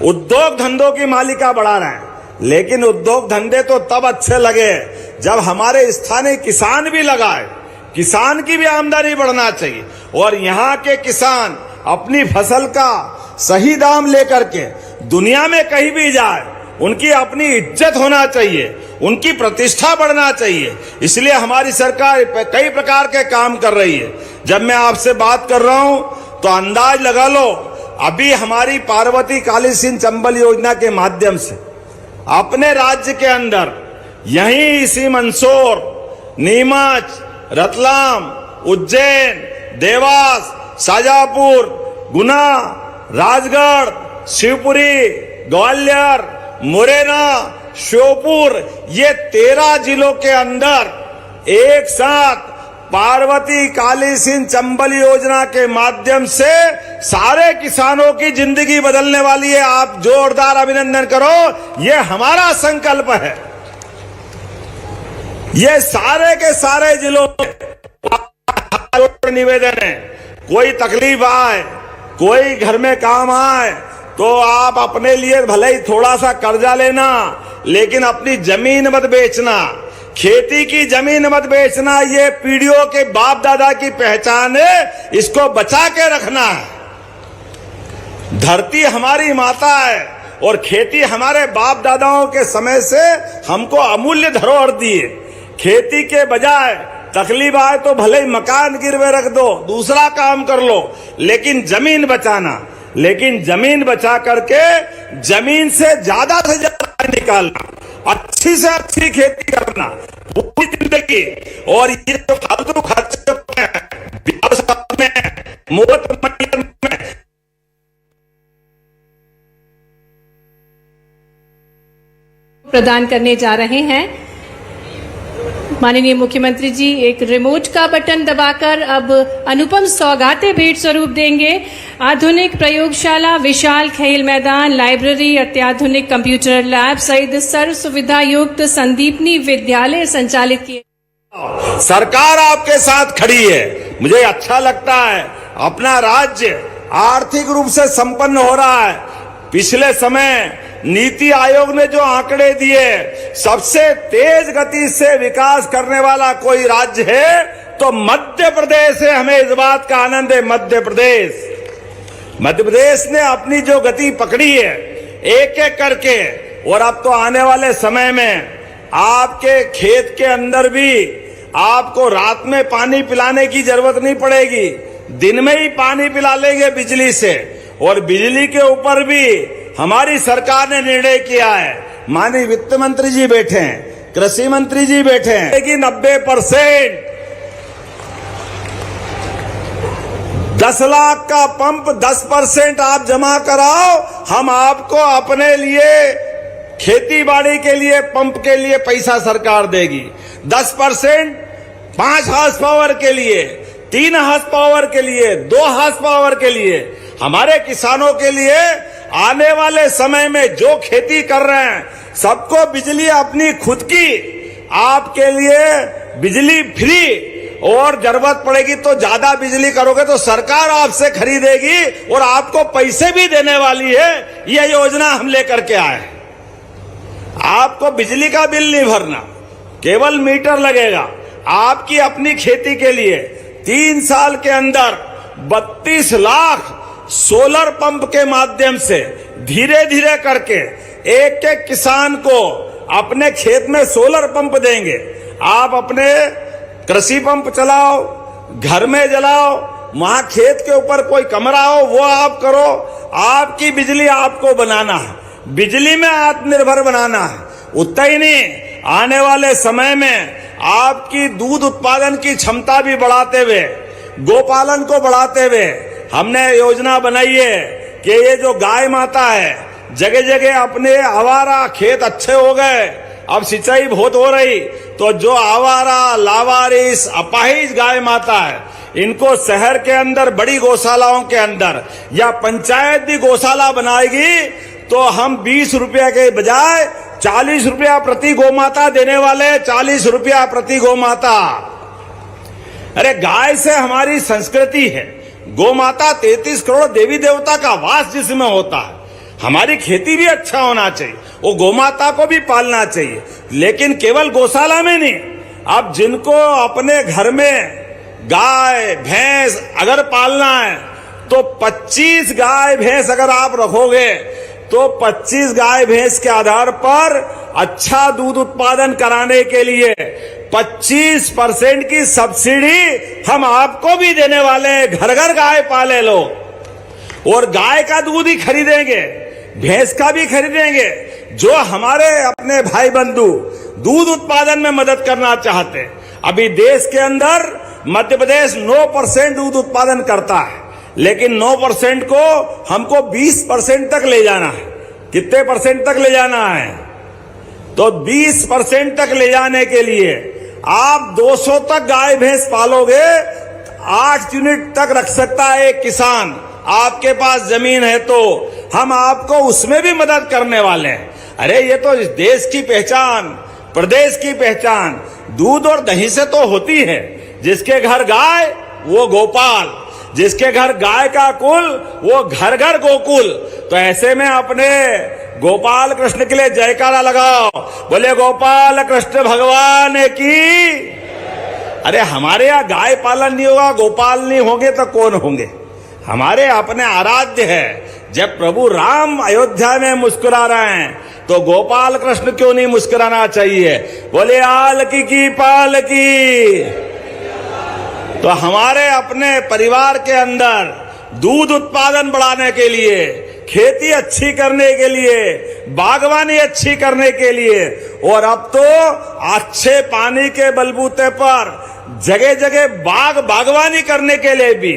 उद्योग धंधों की मालिका बढ़ा रहे हैं, लेकिन उद्योग धंधे तो तब अच्छे लगे जब हमारे स्थानीय किसान भी लगाए। किसान की भी आमदनी बढ़ना चाहिए, और यहाँ के किसान अपनी फसल का सही दाम लेकर के दुनिया में कहीं भी जाए, उनकी अपनी इज्जत होना चाहिए, उनकी प्रतिष्ठा बढ़ना चाहिए। इसलिए हमारी सरकार कई प्रकार के काम कर रही है। जब मैं आपसे बात कर रहा हूं तो अंदाज लगा लो, अभी हमारी पार्वती काली सिंह चंबल योजना के माध्यम से अपने राज्य के अंदर यहीं इसी मंदसौर, नीमच, रतलाम, उज्जैन, देवास, शाजापुर, गुना, राजगढ़, शिवपुरी, ग्वालियर, मुरैना, श्योपुर, ये 13 जिलों के अंदर एक साथ पार्वती काली सिंह चंबल योजना के माध्यम से सारे किसानों की जिंदगी बदलने वाली है। आप जोरदार अभिनंदन करो, ये हमारा संकल्प है। ये सारे के सारे जिलों में निवेदन है, कोई तकलीफ आए, कोई घर में काम आए तो आप अपने लिए भले ही थोड़ा सा कर्जा लेना, लेकिन अपनी जमीन मत बेचना, खेती की जमीन मत बेचना। ये पीढ़ियों के बाप दादा की पहचान है, इसको बचा के रखना है। धरती हमारी माता है और खेती हमारे बाप दादाओं के समय से हमको अमूल्य धरोहर दी है। खेती के बजाय तकलीफ आए तो भले ही मकान गिरवे रख दो, दूसरा काम कर लो, लेकिन जमीन बचाना, लेकिन जमीन बचा करके जमीन से ज्यादा निकालना, अच्छी से अच्छी खेती करना पूरी जिंदगी। और ये जो फालतू खर्चे में, मोहत में प्रदान करने जा रहे हैं। माननीय मुख्यमंत्री जी एक रिमोट का बटन दबाकर अब अनुपम सौगातें भेंट स्वरूप देंगे। आधुनिक प्रयोगशाला, विशाल खेल मैदान, लाइब्रेरी, अत्याधुनिक कंप्यूटर लैब सहित सर्व सुविधा युक्त संदीपनी विद्यालय संचालित किए। सरकार आपके साथ खड़ी है। मुझे अच्छा लगता है, अपना राज्य आर्थिक रूप से संपन्न हो रहा है। पिछले समय नीति आयोग ने जो आंकड़े दिए, सबसे तेज गति से विकास करने वाला कोई राज्य है तो मध्य प्रदेश है। हमें इस बात का आनंद है। मध्य प्रदेश ने अपनी जो गति पकड़ी है एक एक करके, और अब तो आने वाले समय में आपके खेत के अंदर भी आपको रात में पानी पिलाने की जरूरत नहीं पड़ेगी, दिन में ही पानी पिला लेंगे बिजली से। और बिजली के ऊपर भी हमारी सरकार ने निर्णय किया है। माननीय वित्त मंत्री जी बैठे हैं, कृषि मंत्री जी बैठे हैं, लेकिन 90% 10 लाख का पंप 10% आप जमा कराओ, हम आपको अपने लिए खेती बाड़ी के लिए पंप के लिए पैसा सरकार देगी। 10% 5 हार्स पावर के लिए, 3 हार्स पावर के लिए, 2 हार्स पावर के लिए। हमारे किसानों के लिए आने वाले समय में जो खेती कर रहे हैं सबको बिजली अपनी खुद की, आपके लिए बिजली फ्री, और जरूरत पड़ेगी तो ज्यादा बिजली करोगे तो सरकार आपसे खरीदेगी और आपको पैसे भी देने वाली है। यह योजना हम लेकर के आए। आपको बिजली का बिल नहीं भरना, केवल मीटर लगेगा। आपकी अपनी खेती के लिए 3 साल के अंदर 32 लाख सोलर पंप के माध्यम से धीरे धीरे करके एक एक किसान को अपने खेत में सोलर पंप देंगे। आप अपने कृषि पंप चलाओ, घर में जलाओ, वहां खेत के ऊपर कोई कमरा हो वो आप करो। आपकी बिजली आपको बनाना है, बिजली में आत्मनिर्भर बनाना है। उतना ही नहीं, आने वाले समय में आपकी दूध उत्पादन की क्षमता भी बढ़ाते हुए, गोपालन को बढ़ाते हुए हमने योजना बनाई है कि ये जो गाय माता है, जगह जगह अपने आवारा खेत अच्छे हो गए, अब सिंचाई बहुत हो रही, तो जो आवारा, लावारिस, अपाहिज गाय माता है, इनको शहर के अंदर बड़ी गौशालाओं के अंदर या पंचायत भी गौशाला बनाएगी तो हम 20 रुपया के बजाय 40 रुपया प्रति गौमाता देने वाले। 40 रुपया प्रति गौमाता। अरे गाय से हमारी संस्कृति है। गौमाता 33 करोड़ देवी देवता का वास जिसमें होता है। हमारी खेती भी अच्छा होना चाहिए, वो गौमाता को भी पालना चाहिए, लेकिन केवल गौशाला में नहीं। अब जिनको अपने घर में गाय भैंस अगर पालना है तो 25 गाय भैंस अगर आप रखोगे तो 25 गाय भैंस के आधार पर अच्छा दूध उत्पादन कराने के लिए 25% की सब्सिडी हम आपको भी देने वाले हैं। घर घर गाय पाले लोग, और गाय का दूध ही खरीदेंगे, भैंस का भी खरीदेंगे। जो हमारे अपने भाई बंधु दूध उत्पादन में मदद करना चाहते, अभी देश के अंदर मध्य प्रदेश 9% दूध उत्पादन करता है, लेकिन 9% को हमको 20% तक ले जाना है। कितने परसेंट तक ले जाना है? तो 20% तक ले जाने के लिए आप 200 तक गाय भैंस पालोगे, 8 यूनिट तक रख सकता है एक किसान। आपके पास जमीन है तो हम आपको उसमें भी मदद करने वाले हैं। अरे ये तो इस देश की पहचान, प्रदेश की पहचान दूध और दही से तो होती है। जिसके घर गाय वो गोपाल, जिसके घर गाय का कुल वो घर घर गोकुल। तो ऐसे में अपने गोपाल कृष्ण के लिए जयकारा लगाओ, बोले गोपाल कृष्ण भगवान की। अरे हमारे यहाँ गाय पालन नहीं होगा, गोपाल नहीं होंगे तो कौन होंगे? हमारे अपने आराध्य है। जब प्रभु राम अयोध्या में मुस्कुरा रहे हैं तो गोपाल कृष्ण क्यों नहीं मुस्कुराना चाहिए? बोले आल की पाल की। तो हमारे अपने परिवार के अंदर दूध उत्पादन बढ़ाने के लिए, खेती अच्छी करने के लिए, बागवानी अच्छी करने के लिए, और अब तो अच्छे पानी के बलबूते पर जगह जगह बागवानी करने के लिए भी,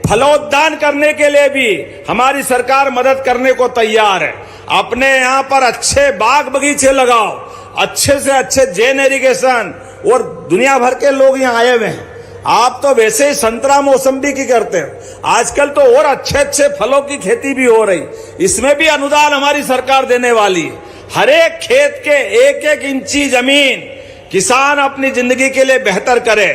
फलोद्यान करने के लिए भी हमारी सरकार मदद करने को तैयार है। अपने यहाँ पर अच्छे बाग बगीचे लगाओ, अच्छे से अच्छे जेन इरिगेशन, और दुनिया भर के लोग यहाँ आए हुए हैं। आप तो वैसे ही संतरा मौसम्बी की करते हैं, आजकल तो और अच्छे अच्छे फलों की खेती भी हो रही, इसमें भी अनुदान हमारी सरकार देने वाली है। हर एक खेत के एक एक इंची जमीन किसान अपनी जिंदगी के लिए बेहतर करे,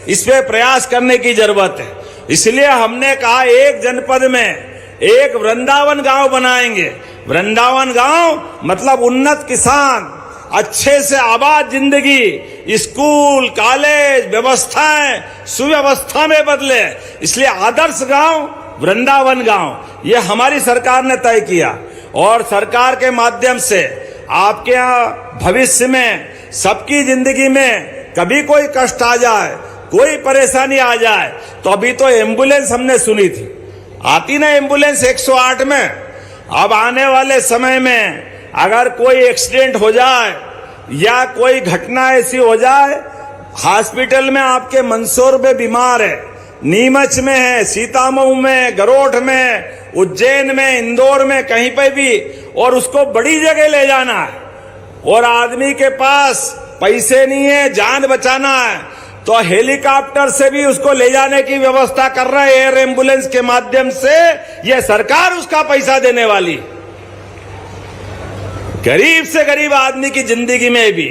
इस पे प्रयास करने की जरूरत है। इसलिए हमने कहा एक जनपद में एक वृंदावन गांव बनाएंगे। वृंदावन गांव मतलब उन्नत किसान, अच्छे से आबाद जिंदगी, स्कूल कॉलेज व्यवस्थाएं सुव्यवस्था में बदले, इसलिए आदर्श गांव वृंदावन गांव ये हमारी सरकार ने तय किया। और सरकार के माध्यम से आपके यहाँ भविष्य में सबकी जिंदगी में कभी कोई कष्ट आ जाए, कोई परेशानी आ जाए, तो अभी तो एम्बुलेंस हमने सुनी थी, आती ना एम्बुलेंस 108 में, अब आने वाले समय में अगर कोई एक्सीडेंट हो जाए या कोई घटना ऐसी हो जाए, हॉस्पिटल में आपके मंदसौर में बीमार है, नीमच में है, सीतामऊ में, गरोठ में, उज्जैन में, इंदौर में, कहीं पे भी, और उसको बड़ी जगह ले जाना है और आदमी के पास पैसे नहीं है, जान बचाना है, तो हेलीकॉप्टर से भी उसको ले जाने की व्यवस्था कर रहे हैं एयर एम्बुलेंस के माध्यम से। यह सरकार उसका पैसा देने वाली। गरीब से गरीब आदमी की जिंदगी में भी,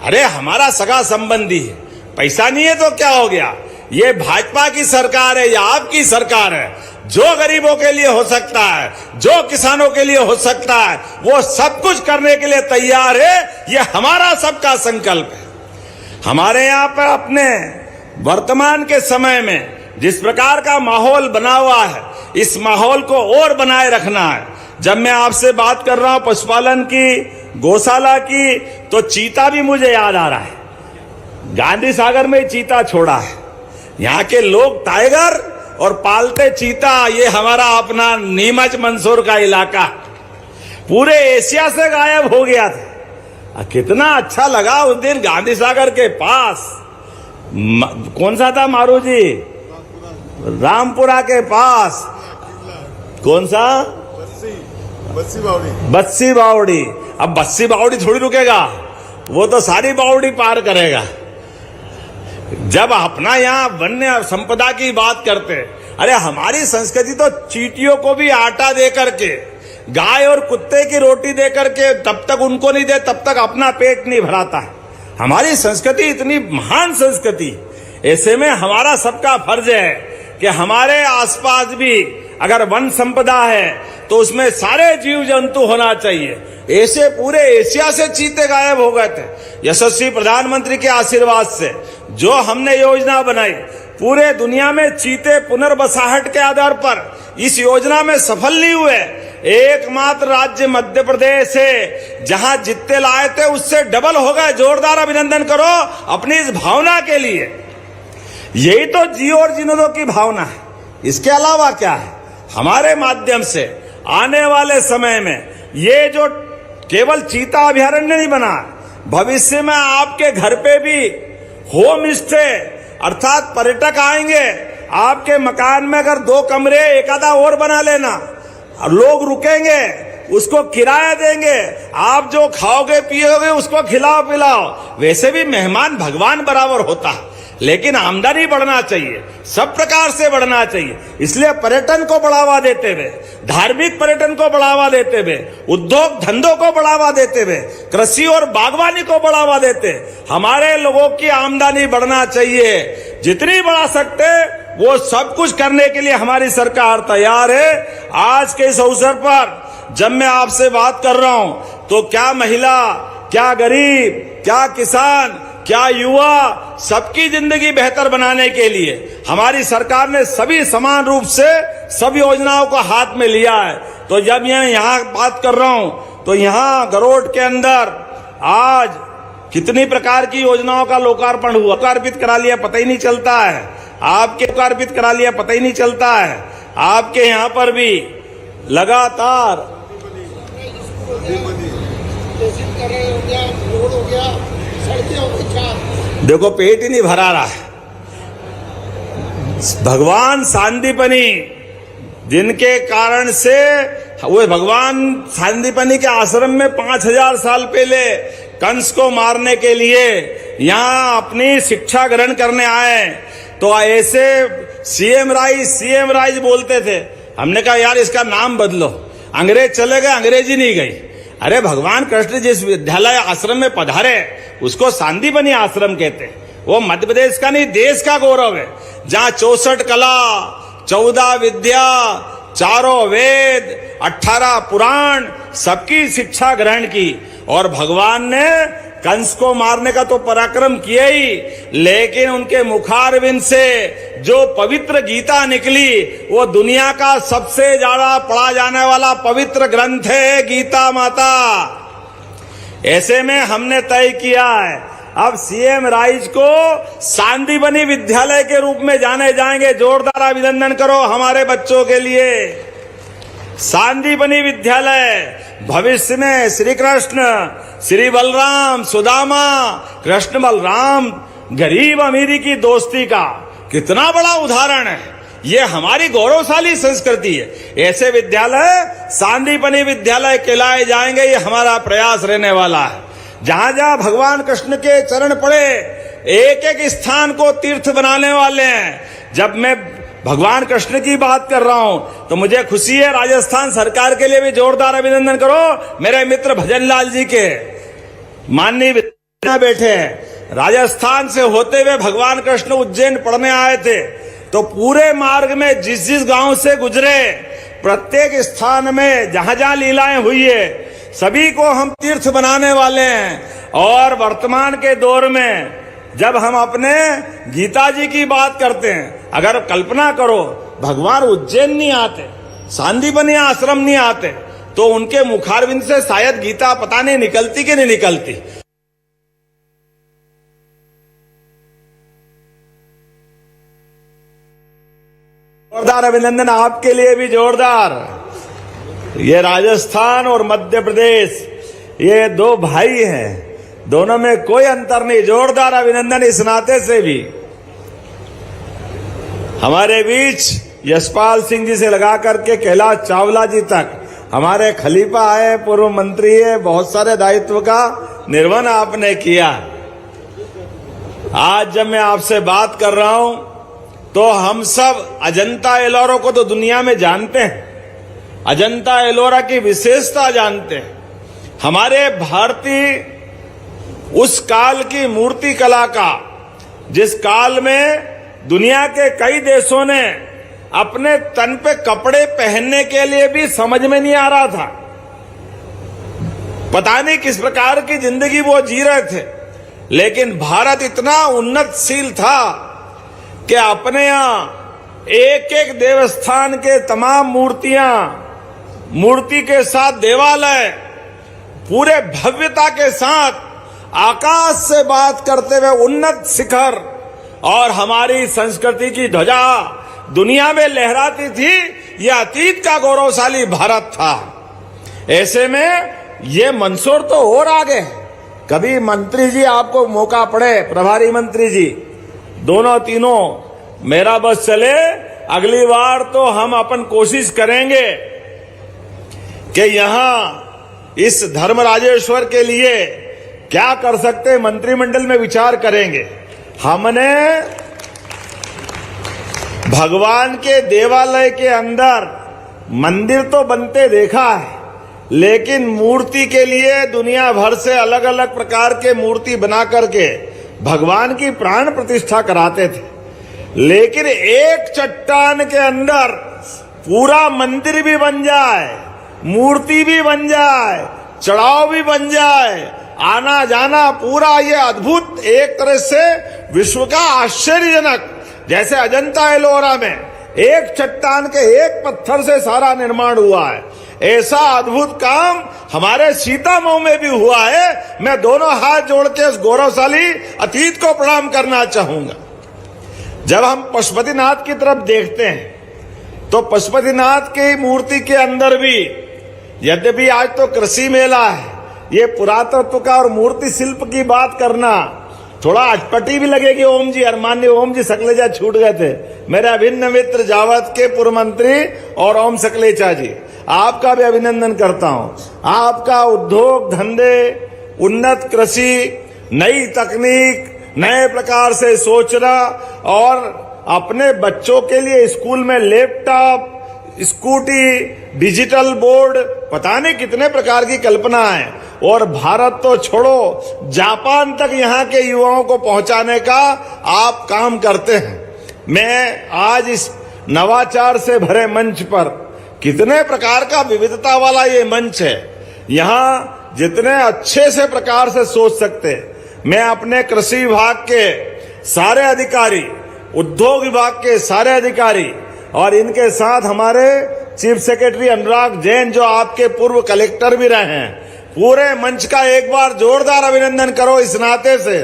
अरे हमारा सगा संबंधी है, पैसा नहीं है तो क्या हो गया, ये भाजपा की सरकार है या आपकी सरकार है, जो गरीबों के लिए हो सकता है, जो किसानों के लिए हो सकता है, वो सब कुछ करने के लिए तैयार है। ये हमारा सबका संकल्प है। हमारे यहाँ पर अपने वर्तमान के समय में जिस प्रकार का माहौल बना हुआ है, इस माहौल को और बनाए रखना है। जब मैं आपसे बात कर रहा हूं पशुपालन की, गौशाला की, तो चीता भी मुझे याद आ रहा है। गांधी सागर में चीता छोड़ा है, यहाँ के लोग टाइगर और पालते चीता, ये हमारा अपना नीमच मंदसौर का इलाका पूरे एशिया से गायब हो गया था। कितना अच्छा लगा उस दिन गांधी सागर के पास, कौन सा था मारू जी, रामपुरा के पास, कौन सा, बस्सी बावड़ी। अब बस्सी बावड़ी थोड़ी रुकेगा, वो तो सारी बावड़ी पार करेगा। जब अपना यहाँ वन्य संपदा की बात करते, अरे हमारी संस्कृति तो चींटियों को भी आटा दे करके, गाय और कुत्ते की रोटी दे करके, तब तक उनको नहीं दे तब तक अपना पेट नहीं भराता है। हमारी संस्कृति इतनी महान संस्कृति, ऐसे में हमारा सबका फर्ज है कि हमारे आसपास भी अगर वन संपदा है तो उसमें सारे जीव जंतु होना चाहिए। ऐसे पूरे एशिया से चीते गायब हो गए थे। यशस्वी प्रधानमंत्री के आशीर्वाद से जो हमने योजना बनाई, पूरे दुनिया में चीते पुनर्बसाहट के आधार पर इस योजना में सफल नहीं हुए। एकमात्र राज्य मध्य प्रदेश है जहां जितने लाए थे उससे डबल हो गए। जोरदार अभिनंदन करो अपनी इस भावना के लिए। यही तो जियो और जीने दो की भावना है। इसके अलावा क्या है? हमारे माध्यम से आने वाले समय में ये जो केवल चीता अभयारण्य नहीं बना, भविष्य में आपके घर पे भी होम स्टे, अर्थात पर्यटक आएंगे, आपके मकान में अगर 2 कमरे एक आधा और बना लेना, लोग रुकेंगे, उसको किराया देंगे, आप जो खाओगे पियोगे उसको खिलाओ पिलाओ। वैसे भी मेहमान भगवान बराबर होता है, लेकिन आमदनी बढ़ना चाहिए, सब प्रकार से बढ़ना चाहिए। इसलिए पर्यटन को बढ़ावा देते हुए, धार्मिक पर्यटन को बढ़ावा देते हुए, उद्योग धंधों को बढ़ावा देते हुए, कृषि और बागवानी को बढ़ावा देते, हमारे लोगों की आमदनी बढ़ना चाहिए। जितनी बढ़ा सकते वो सब कुछ करने के लिए हमारी सरकार तैयार है। आज के इस अवसर पर जब मैं आपसे बात कर रहा हूं तो क्या महिला, क्या गरीब, क्या किसान, क्या युवा, सबकी जिंदगी बेहतर बनाने के लिए हमारी सरकार ने सभी समान रूप से सब योजनाओं को हाथ में लिया है। तो जब मैं यहाँ बात कर रहा हूं तो यहाँ गरोठ के अंदर आज कितनी प्रकार की योजनाओं का लोकार्पण हुआ। लोकार्पित करा लिया पता ही नहीं चलता है, आपके लोकार्पित करा लिया पता ही नहीं चलता है। आपके यहाँ पर भी लगातार देखो पेट ही नहीं भरा रहा है। भगवान सांदीपनी जिनके कारण से वो भगवान सांदीपनी के आश्रम में 5000 साल पहले कंस को मारने के लिए यहाँ अपनी शिक्षा ग्रहण करने आए, तो ऐसे सीएम राइज बोलते थे। हमने कहा यार इसका नाम बदलो। अंग्रेज चले गए, अंग्रेजी नहीं गई। अरे भगवान कृष्ण जिस विद्यालय आश्रम में पधारे उसको सांदीपनी आश्रम कहते हैं। वो मध्य प्रदेश का नहीं, देश का गौरव है, जहां 64 कला, 14 विद्या, 4 वेद, 18 पुराण, सबकी शिक्षा ग्रहण की। और भगवान ने कंस को मारने का तो पराक्रम किया ही, लेकिन उनके मुखारविंद से जो पवित्र गीता निकली वो दुनिया का सबसे ज्यादा पढ़ा जाने वाला पवित्र ग्रंथ है गीता माता। ऐसे में हमने तय किया है अब सीएम राइज को सांदीपनी विद्यालय के रूप में जाने जाएंगे। जोरदार अभिनंदन करो हमारे बच्चों के लिए। सांदीपनी विद्यालय भविष्य में श्री कृष्ण, श्री बलराम, सुदामा, कृष्ण बलराम, गरीब अमीरी की दोस्ती का कितना बड़ा उदाहरण है। ये हमारी गौरवशाली संस्कृति है। ऐसे विद्यालय सांदीपनी विद्यालय कहलाए जाएंगे, ये हमारा प्रयास रहने वाला है। जहां जहां भगवान कृष्ण के चरण पड़े, एक एक स्थान को तीर्थ बनाने वाले हैं। जब मैं भगवान कृष्ण की बात कर रहा हूं तो मुझे खुशी है, राजस्थान सरकार के लिए भी जोरदार अभिनंदन करो। मेरे मित्र भजनलाल जी के माननीय बैठे हैं, राजस्थान से होते हुए भगवान कृष्ण उज्जैन पढ़ने आए थे, तो पूरे मार्ग में जिस जिस गांव से गुजरे, प्रत्येक स्थान में जहां जहां लीलाएं हुई है, सभी को हम तीर्थ बनाने वाले हैं। और वर्तमान के दौर में जब हम अपने गीता जी की बात करते हैं, अगर कल्पना करो भगवान उज्जैन नहीं आते, सांदीपनी आश्रम नहीं आते, तो उनके मुखारविंद से शायद गीता पता नहीं निकलती कि नहीं निकलती। जोरदार अभिनंदन आपके लिए भी जोरदार। ये राजस्थान और मध्य प्रदेश, ये 2 भाई हैं, दोनों में कोई अंतर नहीं। जोरदार अभिनंदन इस नाते से भी। हमारे बीच यशपाल सिंह जी से लगा करके कैलाश चावला जी तक हमारे खलीफा है, पूर्व मंत्री है, बहुत सारे दायित्व का निर्वहन आपने किया। आज जब मैं आपसे बात कर रहा हूं तो हम सब अजंता एलोरा को तो दुनिया में जानते हैं, अजंता एलोरा की विशेषता जानते हैं। हमारे भारतीय उस काल की मूर्ति कला का, जिस काल में दुनिया के कई देशों ने अपने तन पे कपड़े पहनने के लिए भी समझ में नहीं आ रहा था, पता नहीं किस प्रकार की जिंदगी वो जी रहे थे, लेकिन भारत इतना उन्नतशील था कि अपने यहां एक एक देवस्थान के तमाम मूर्तियां, मूर्ति के साथ देवालय पूरे भव्यता के साथ आकाश से बात करते हुए उन्नत शिखर और हमारी संस्कृति की ध्वजा दुनिया में लहराती थी। यह अतीत का गौरवशाली भारत था। ऐसे में ये मंदसौर तो और आगे। कभी मंत्री जी आपको मौका पड़े, प्रभारी मंत्री जी दोनों तीनों, मेरा बस चले, अगली बार तो हम अपन कोशिश करेंगे कि यहां इस धर्मराजेश्वर के लिए क्या कर सकते हैं, मंत्रिमंडल में विचार करेंगे। हमने भगवान के देवालय के अंदर मंदिर तो बनते देखा है, लेकिन मूर्ति के लिए दुनिया भर से अलग अलग प्रकार के मूर्ति बना करके भगवान की प्राण प्रतिष्ठा कराते थे। लेकिन एक चट्टान के अंदर पूरा मंदिर भी बन जाए, मूर्ति भी बन जाए, चढ़ाव भी बन जाए, आना जाना पूरा ये अद्भुत, एक तरह से विश्व का आश्चर्यजनक, जैसे अजंता एलोरा में एक चट्टान के एक पत्थर से सारा निर्माण हुआ है, ऐसा अद्भुत काम हमारे सीतामऊ में भी हुआ है। मैं दोनों हाथ जोड़ के उस गौरवशाली अतीत को प्रणाम करना चाहूंगा। जब हम पशुपतिनाथ की तरफ देखते हैं तो पशुपतिनाथ की मूर्ति के अंदर भी, यद्यपि आज तो कृषि मेला है, ये पुरातत्व का और मूर्ति शिल्प की बात करना थोड़ा अटपटी भी लगेगी। ओम जी, माननीय ओम जी सकलेचा छूट गए थे, मेरे अभिन्न मित्र जावत के पूर्व मंत्री और ओम सकलेचा जी, आपका भी अभिनंदन करता हूं। आपका उद्योग धंधे, उन्नत कृषि, नई तकनीक, नए प्रकार से सोचना और अपने बच्चों के लिए स्कूल में लैपटॉप, स्कूटी, डिजिटल बोर्ड, पता नहीं कितने प्रकार की कल्पना है। और भारत तो छोड़ो, जापान तक यहाँ के युवाओं को पहुंचाने का आप काम करते हैं। मैं आज इस नवाचार से भरे मंच पर, कितने प्रकार का विविधता वाला ये मंच है, यहाँ जितने अच्छे से प्रकार से सोच सकते, मैं अपने कृषि विभाग के सारे अधिकारी, उद्योग विभाग के सारे अधिकारी और इनके साथ हमारे चीफ सेक्रेटरी अनुराग जैन जो आपके पूर्व कलेक्टर भी रहे हैं, पूरे मंच का एक बार जोरदार अभिनंदन करो इस नाते से।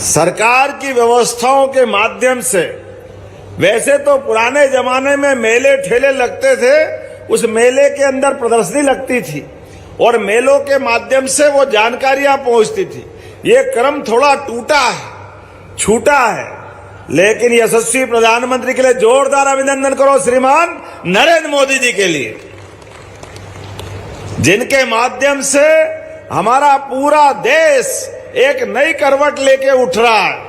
सरकार की व्यवस्थाओं के माध्यम से, वैसे तो पुराने जमाने में मेले ठेले लगते थे, उस मेले के अंदर प्रदर्शनी लगती थी और मेलों के माध्यम से वो जानकारियां पहुंचती थी। ये क्रम थोड़ा टूटा है, छूटा है, लेकिन यशस्वी प्रधानमंत्री के लिए जोरदार अभिनंदन करो श्रीमान नरेंद्र मोदी जी के लिए, जिनके माध्यम से हमारा पूरा देश एक नई करवट लेके उठ रहा है।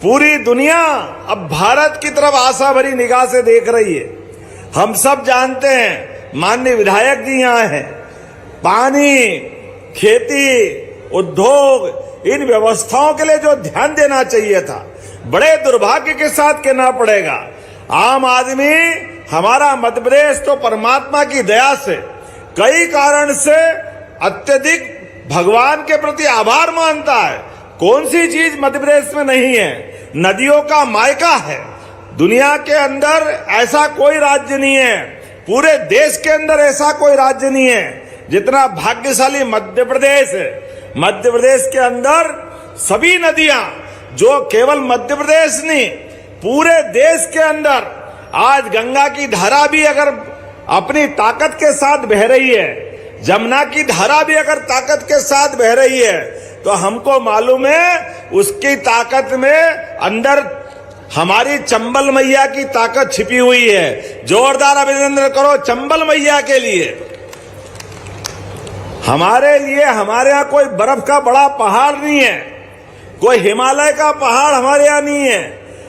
पूरी दुनिया अब भारत की तरफ आशा भरी निगाह से देख रही है। हम सब जानते हैं, माननीय विधायक जी यहाँ हैं, पानी, खेती, उद्योग, इन व्यवस्थाओं के लिए जो ध्यान देना चाहिए था, बड़े दुर्भाग्य के साथ कहना पड़ेगा, आम आदमी हमारा मध्य प्रदेश तो परमात्मा की दया से कई कारण से अत्यधिक भगवान के प्रति आभार मानता है। कौन सी चीज मध्य प्रदेश में नहीं है? नदियों का मायका है। दुनिया के अंदर ऐसा कोई राज्य नहीं है, पूरे देश के अंदर ऐसा कोई राज्य नहीं है जितना भाग्यशाली मध्य प्रदेश है। मध्य प्रदेश के अंदर सभी नदियां, जो केवल मध्य प्रदेश नहीं, पूरे देश के अंदर आज गंगा की धारा भी अगर अपनी ताकत के साथ बह रही है, जमुना की धारा भी अगर ताकत के साथ बह रही है, तो हमको मालूम है उसकी ताकत में अंदर हमारी चंबल मैया की ताकत छिपी हुई है। जोरदार अभिनंदन करो चंबल मैया के लिए। हमारे लिए, हमारे यहाँ कोई बर्फ का बड़ा पहाड़ नहीं है, कोई हिमालय का पहाड़ हमारे यहाँ नहीं है,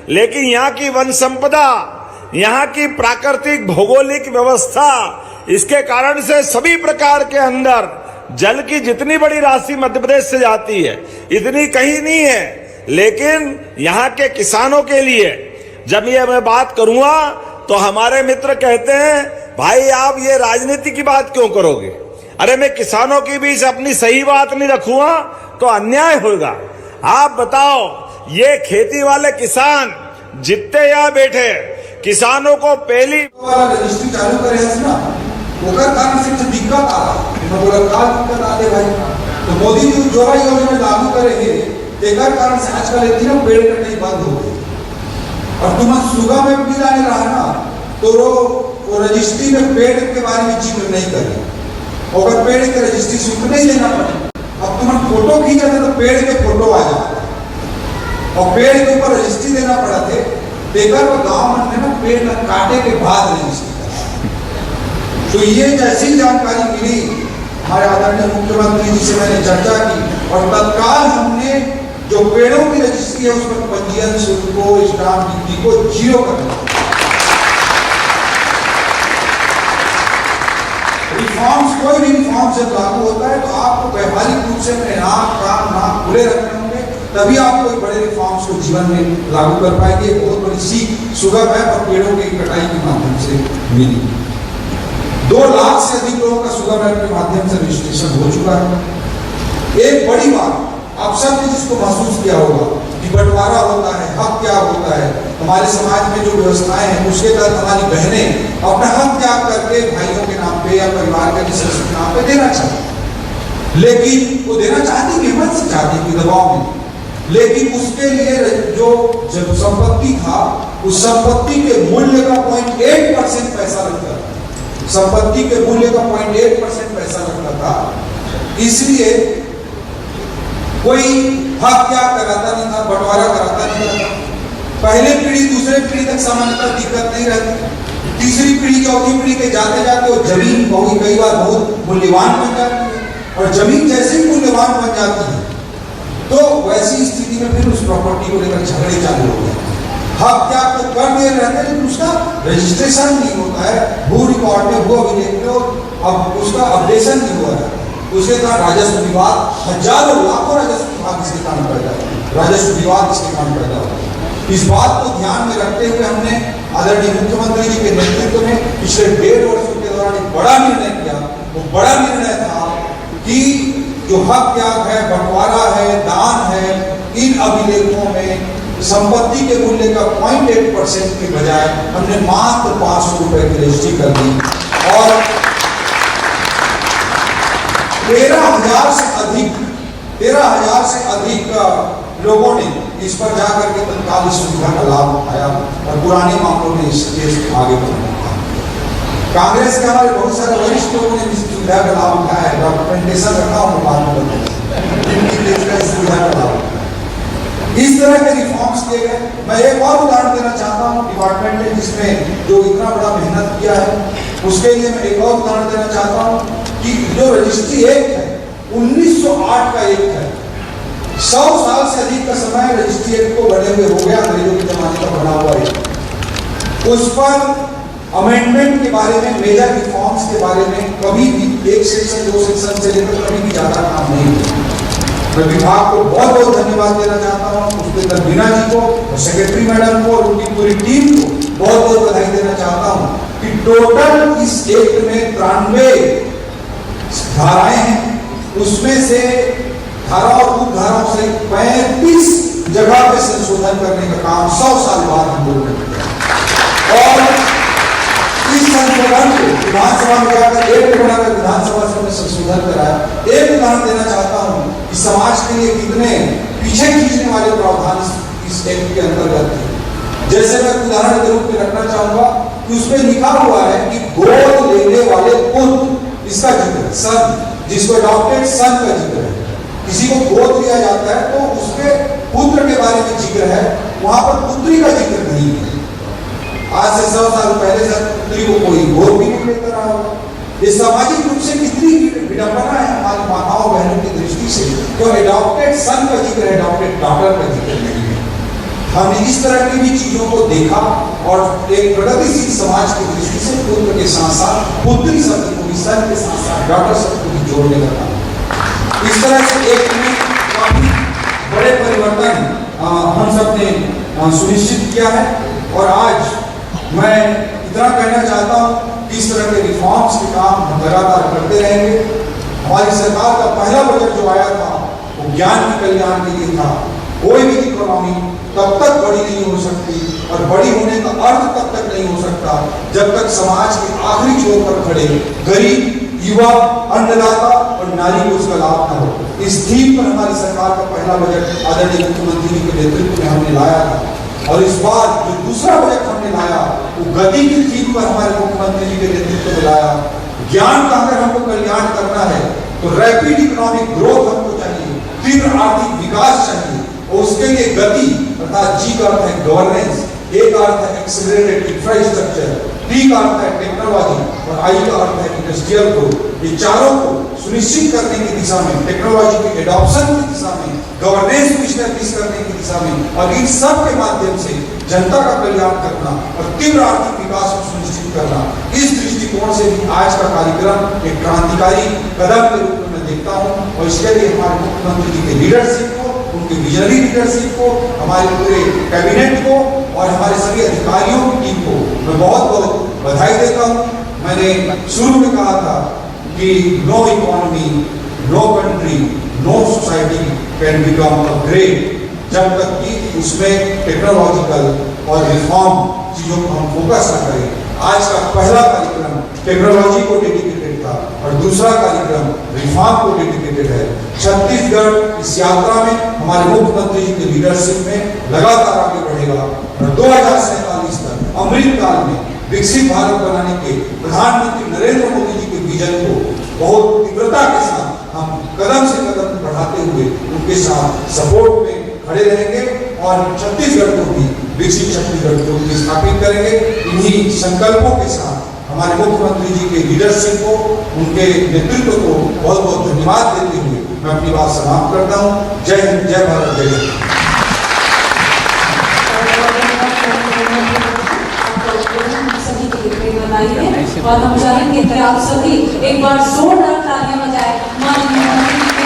लेकिन यहाँ की वन संपदा, यहाँ की प्राकृतिक भौगोलिक व्यवस्था, इसके कारण से सभी प्रकार के अंदर जल की जितनी बड़ी राशि मध्य प्रदेश से जाती है, इतनी कहीं नहीं है। लेकिन यहाँ के किसानों के लिए जब ये मैं बात करूंगा तो हमारे मित्र कहते हैं, भाई आप ये राजनीति की बात क्यों करोगे? अरे मैं किसानों की बीच अपनी सही बात नहीं रखूंगा तो अन्याय होगा। आप बताओ, ये खेती वाले किसान जितने यहाँ बैठे, किसानों को पहली रजिस्ट्री चालू करे ना, ओकर कारण से जो दिक्कत आ रहा है, मैं बोला का दिक्कत आते भाई, तो मोदी जी जो भाई योजना लागू करेंगे, एकर कारण से आजकल इतना पेड़ कटनी बंद हो गई। और तुम सुगा में भी जाने रहा ना, तो वो रजिस्ट्री में पेड़ के बारे में जिक्र नहीं करे, अगर पेड़ के रजिस्ट्री शुल्क नहीं लेना पड़े। अब तुम फोटो खींचा तो पेड़ के फोटो आ जाते और पेड़ के ऊपर रजिस्ट्री देना पड़ा थे। बेकार वो गाँव में ना पेड़ काटे के बाद रजिस्ट्री करा। तो ये जैसी जानकारी मिली हमारे आदरणीय मुख्यमंत्री जी से मैंने चर्चा की और तत्काल हमने जो पेड़ों की रजिस्ट्री है उसमें पंजीयन शुल्क को, स्टाम्प ड्यूटी को 0 कर दिया। रिफॉर्म्स, कोई भी रिफॉर्म जब लागू होता है तो आपको व्यवहारिक रूप से अपने नाक खुले रखने होंगे, तभी आप कोई बड़े रिफॉर्म्स को जीवन में लागू कर पाएंगे। बहुत बड़ी सीख सुगम है और पेड़ों की कटाई के माध्यम से मिली। 2 लाख से अधिक लोगों का सुगम ऐप के माध्यम से रजिस्ट्रेशन हो चुका है। एक बड़ी बात आप सबने जिसको महसूस किया होगा कि बंटवारा होता है, हक क्या होता है, हमारे समाज में जो व्यवस्थाएं हैं उसके तहत हमारी बहनें अपना हक त्याग करके भाइयों के नाम पे या परिवार के सदस्य के नाम पे देना चाहती, लेकिन वो देना चाहती कि हिम्मत से चाहती कि दबाव में, लेकिन उसके लिए जो संपत्ति था उस संपत्ति के मूल्य का 0.8% पैसा लगता था। संपत्ति के मूल्य का 0.8% पैसा लगता था, इसलिए कोई हक त्याग कराता नहीं था, बंटवारा कराता नहीं था। पहले पीढ़ी दूसरे पीढ़ी तक सामान्यतः दिक्कत नहीं रहती, तीसरी पीढ़ी चौथी पीढ़ी के जाते जाते वो जमीन बहुत कई बार बहुत मूल्यवान बन जाती है और जमीन जैसे ही मूल्यवान बन जाती है तो वैसी स्थिति में फिर उस प्रॉपर्टी को लेकर झगड़े चालू हो गए। हक त्याग तो कर दिए रहते हैं, लेकिन उसका रजिस्ट्रेशन नहीं होता है, भू रिकॉर्ड में, भू अभिलेख में, अब उसका अपडेशन नहीं हुआ है। उसके कारण राजस्व विवाद, हजारों लाखों राजस्व विभाग इसके कारण पैदा हुआ, राजस्व विवाद इसके कारण पैदा हुआ। इस बात को ध्यान में रखते हुए हमने आदरणीय मुख्यमंत्री जी के नेतृत्व में पिछले 1.5 वर्षों के दौरान एक बड़ा निर्णय किया। वो बड़ा निर्णय था कि जो हक त्याग है, बंटवारा है, दान है, इन अभिलेखों में संपत्ति के मूल्य का 0.8% के बजाय हमने मात्र 500 रुपए की रजिस्ट्री कर दी और 13,000 से अधिक लोगों ने इस पर जाकर के तत्काल इस सुविधा का लाभ उठाया और पुराने मामलों में इस केस को आगे बढ़ाया। कांग्रेस के हमारे बहुत सारे वरिष्ठ लोगों ने इस सुविधा का लाभ उठाया है। डॉक्यूमेंटेशन रखा हूँ बाद में सुविधा का लाभ। इस तरह के रिफॉर्म्स किए गए। मैं एक और उदाहरण देना चाहता हूँ डिपार्टमेंट ने जिसमें जो इतना बड़ा मेहनत किया है, उसके लिए मैं एक और उदाहरण देना चाहता हूँ कि जो रजिस्ट्री एक्ट है 1908 का एक्ट है, 100 साल से अधिक का समय रजिस्ट्री एक्ट को बने हुए हो गया, अंग्रेजों के जमाने का बना हुआ है। उस पर अमेंडमेंट के बारे में, मेजर रिफॉर्म्स के बारे में कभी भी एक सेक्शन 2 सेक्शन से लेकर कभी भी ज्यादा काम नहीं किया। मैं विभाग को बहुत बहुत धन्यवाद देना चाहता हूँ, उसके बीना जी को और सेक्रेटरी मैडम को और उनकी पूरी टीम को बहुत बहुत बधाई देना चाहता हूँ कि टोटल इस एक्ट में 93 धाराएं हैं, उसमें से धारा और उपधाराओं से 35 जगह पे संशोधन करने का काम 100 साल बाद हम लोगों ने किया और इस संशोधन को विधानसभा में जाकर एक बनाकर विधानसभा से हमने संशोधन कराया। एक उदाहरण देना चाहता हूँ कि समाज के लिए कितने पीछे खींचने वाले प्रावधान इस एक्ट के अंतर्गत है। जैसे मैं उदाहरण के रूप में रखना चाहूंगा कि उसमें लिखा हुआ है कि गोद लेने वाले पुत्र, इसका जिक्र है, सन, जिसको अडॉप्टेड सन का जिक्र है। किसी को गोद लिया जाता है तो उसके पुत्र के बारे में जिक्र है, वहां पर पुत्री का जिक्र नहीं है। आज से 100 साल पहले से पुत्री को कोई गोद भी नहीं लेता रहा होगा। ये सामाजिक रूप से कितनी विडंबना है हमारी माताओं बहनों की दृष्टि से, क्यों अडॉप्टेड सन का जिक्र है, अडॉप्टेड डॉटर का जिक्र नहीं है। हमने इस तरह की भी चीजों को देखा और एक प्रगतिशील समाज की दृष्टि से पुत्र के साथ साथ पुत्री शब्द को भी, सन के साथ साथ डॉटर शब्द को भी जोड़ने लगा। इस तरह से एक काफी बड़े परिवर्तन हम सब ने सुनिश्चित किया है और आज मैं इतना कहना चाहता हूँ कि इस तरह के रिफॉर्म्स के काम हम लगातार करते रहेंगे। हमारी सरकार का पहला बजट जो आया था वो ज्ञान के कल्याण के लिए था। कोई भी इकोनॉमी तब तक बड़ी नहीं हो सकती और बड़ी होने का अर्थ तब तक नहीं हो सकता जब तक समाज के आखिरी छोर पर खड़े गरीब, युवा, अन्नदाता और नारी को उसका लाभ न हो। इस थीम पर हमारी सरकार का पहला बजट आदरणीय मुख्यमंत्री जी के नेतृत्व में हमने लाया था और इस बार जो दूसरा बजट हमने लाया वो गति की थीम पर हमारे मुख्यमंत्री जी के नेतृत्व में लाया। ज्ञान का अगर हमको कल्याण करना है तो रैपिड इकोनॉमिक ग्रोथ हमको चाहिए, तीव्र आर्थिक विकास चाहिए और उसके लिए गति अर्थात जी का अर्थ है गवर्नेंस, ए का अर्थ है एक्सेलरेटेड इंफ्रास्ट्रक्चर, टी का अर्थ है टेक्नोलॉजी और आई का अर्थ है इंडस्ट्रियल ग्रोथ। ये चारों को सुनिश्चित करने की दिशा में, टेक्नोलॉजी के एडॉप्शन की दिशा में, गवर्नेंस को स्टैब्लिश करने की दिशा में और इन सब के माध्यम से जनता का कल्याण करना और तीव्र आर्थिक विकास को सुनिश्चित करना, इस दृष्टिकोण से भी आज का कार्यक्रम एक क्रांतिकारी कदम के रूप में मैं देखता हूँ और इसके लिए हमारे मुख्यमंत्री जी के लीडरशिप को, उनके विजनरी लीडरशिप को, हमारे पूरे कैबिनेट को और हमारे सभी अधिकारियों की टीम को मैं बहुत बहुत बधाई देता हूँ। मैंने शुरू में कहा था कि no economy, no country, no society can become a great जब तक कि उसमें टेक्नोलॉजिकल और रिफॉर्म चीजों को हम फोकस न करें। आज का पहला कार्यक्रम टेक्नोलॉजी को डेडिकेटेड था और दूसरा कार्यक्रम रिफॉर्म को डेडिकेटेड है। छत्तीसगढ़ इस यात्रा में हमारे मुख्यमंत्री जी के लीडरशिप में लगातार आगे बढ़ेगा और 2047 तक अमृत काल में विकसित भारत बनाने के प्रधानमंत्री नरेंद्र मोदी जी के विजन को बहुत तीव्रता के साथ हम कदम से कदम बढ़ाते हुए उनके साथ सपोर्ट में खड़े रहेंगे और छत्तीसगढ़ को भी विकसित छत्तीसगढ़ को भी स्थापित करेंगे। इन्हीं संकल्पों के साथ हमारे मुख्यमंत्री जी के लीडरशिप को, उनके नेतृत्व को बहुत बहुत धन्यवाद देते हुए मैं अपनी बात समाप्त करता हूँ। जय हिंद, जय भारत, जय हिंद। और हम चाहेंगे कि आप सभी एक बार जोरदार तालियां बजाएं माननीय मंत्री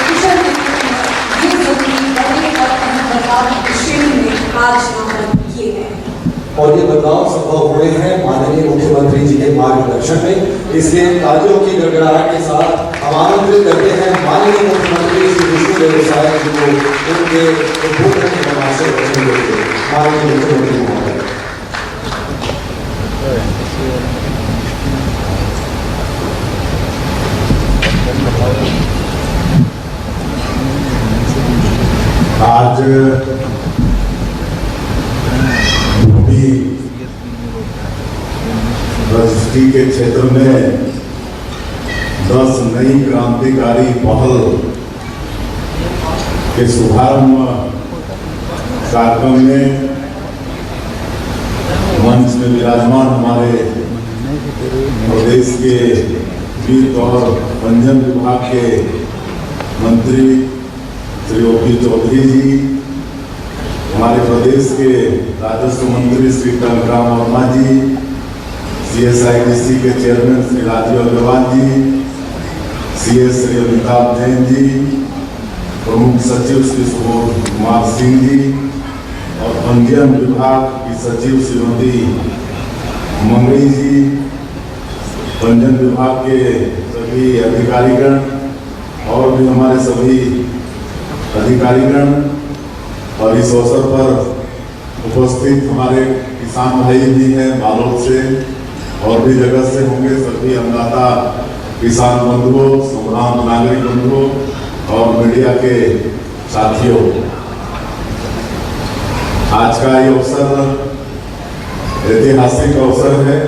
ये जरूरी बड़े और अहम बदलाव क्षेत्र में आज यहाँ पर किए गए हैं। और ये बदलाव संभव हुए हैं माननीय मुख्यमंत्री जी के मार्गदर्शन में। इसलिए तालियों की गड़गड़ाहट के साथ हम आमंत्रित करते हैं माननीय मुख्यमंत्री श्री विष्णु देवसाय जी को उनके उद्बोधन के नाम से माननीय मुख्यमंत्री महोदय। आज भूमि रजिस्ट्री के क्षेत्र में 10 नई क्रांतिकारी पहल के शुभारंभ कार्यक्रम में मंच में विराजमान हमारे प्रदेश के वित्त और पंजन विभाग के मंत्री श्री ओपी चौधरी जी, हमारे प्रदेश के राजस्व मंत्री श्री कनकराम वर्मा जी, CSIDC के चेयरमैन श्री राजीव अग्रवाल जी, CS श्री अमिताभ जैन जी, प्रमुख सचिव श्री सुबोध कुमार सिंह जी और पंजीयन विभाग की सचिव श्रीमती मंगई जी, पंजीयन विभाग के सभी अधिकारीगण और भी हमारे सभी अधिकारीगण और इस अवसर पर उपस्थित हमारे किसान भाई भी हैं बालोद से और भी जगह से होंगे, सभी अन्नदाता किसान बंधुओं, संग्राम नागरिक बंधुओं और मीडिया के साथियों, आज का ये अवसर ऐतिहासिक अवसर है।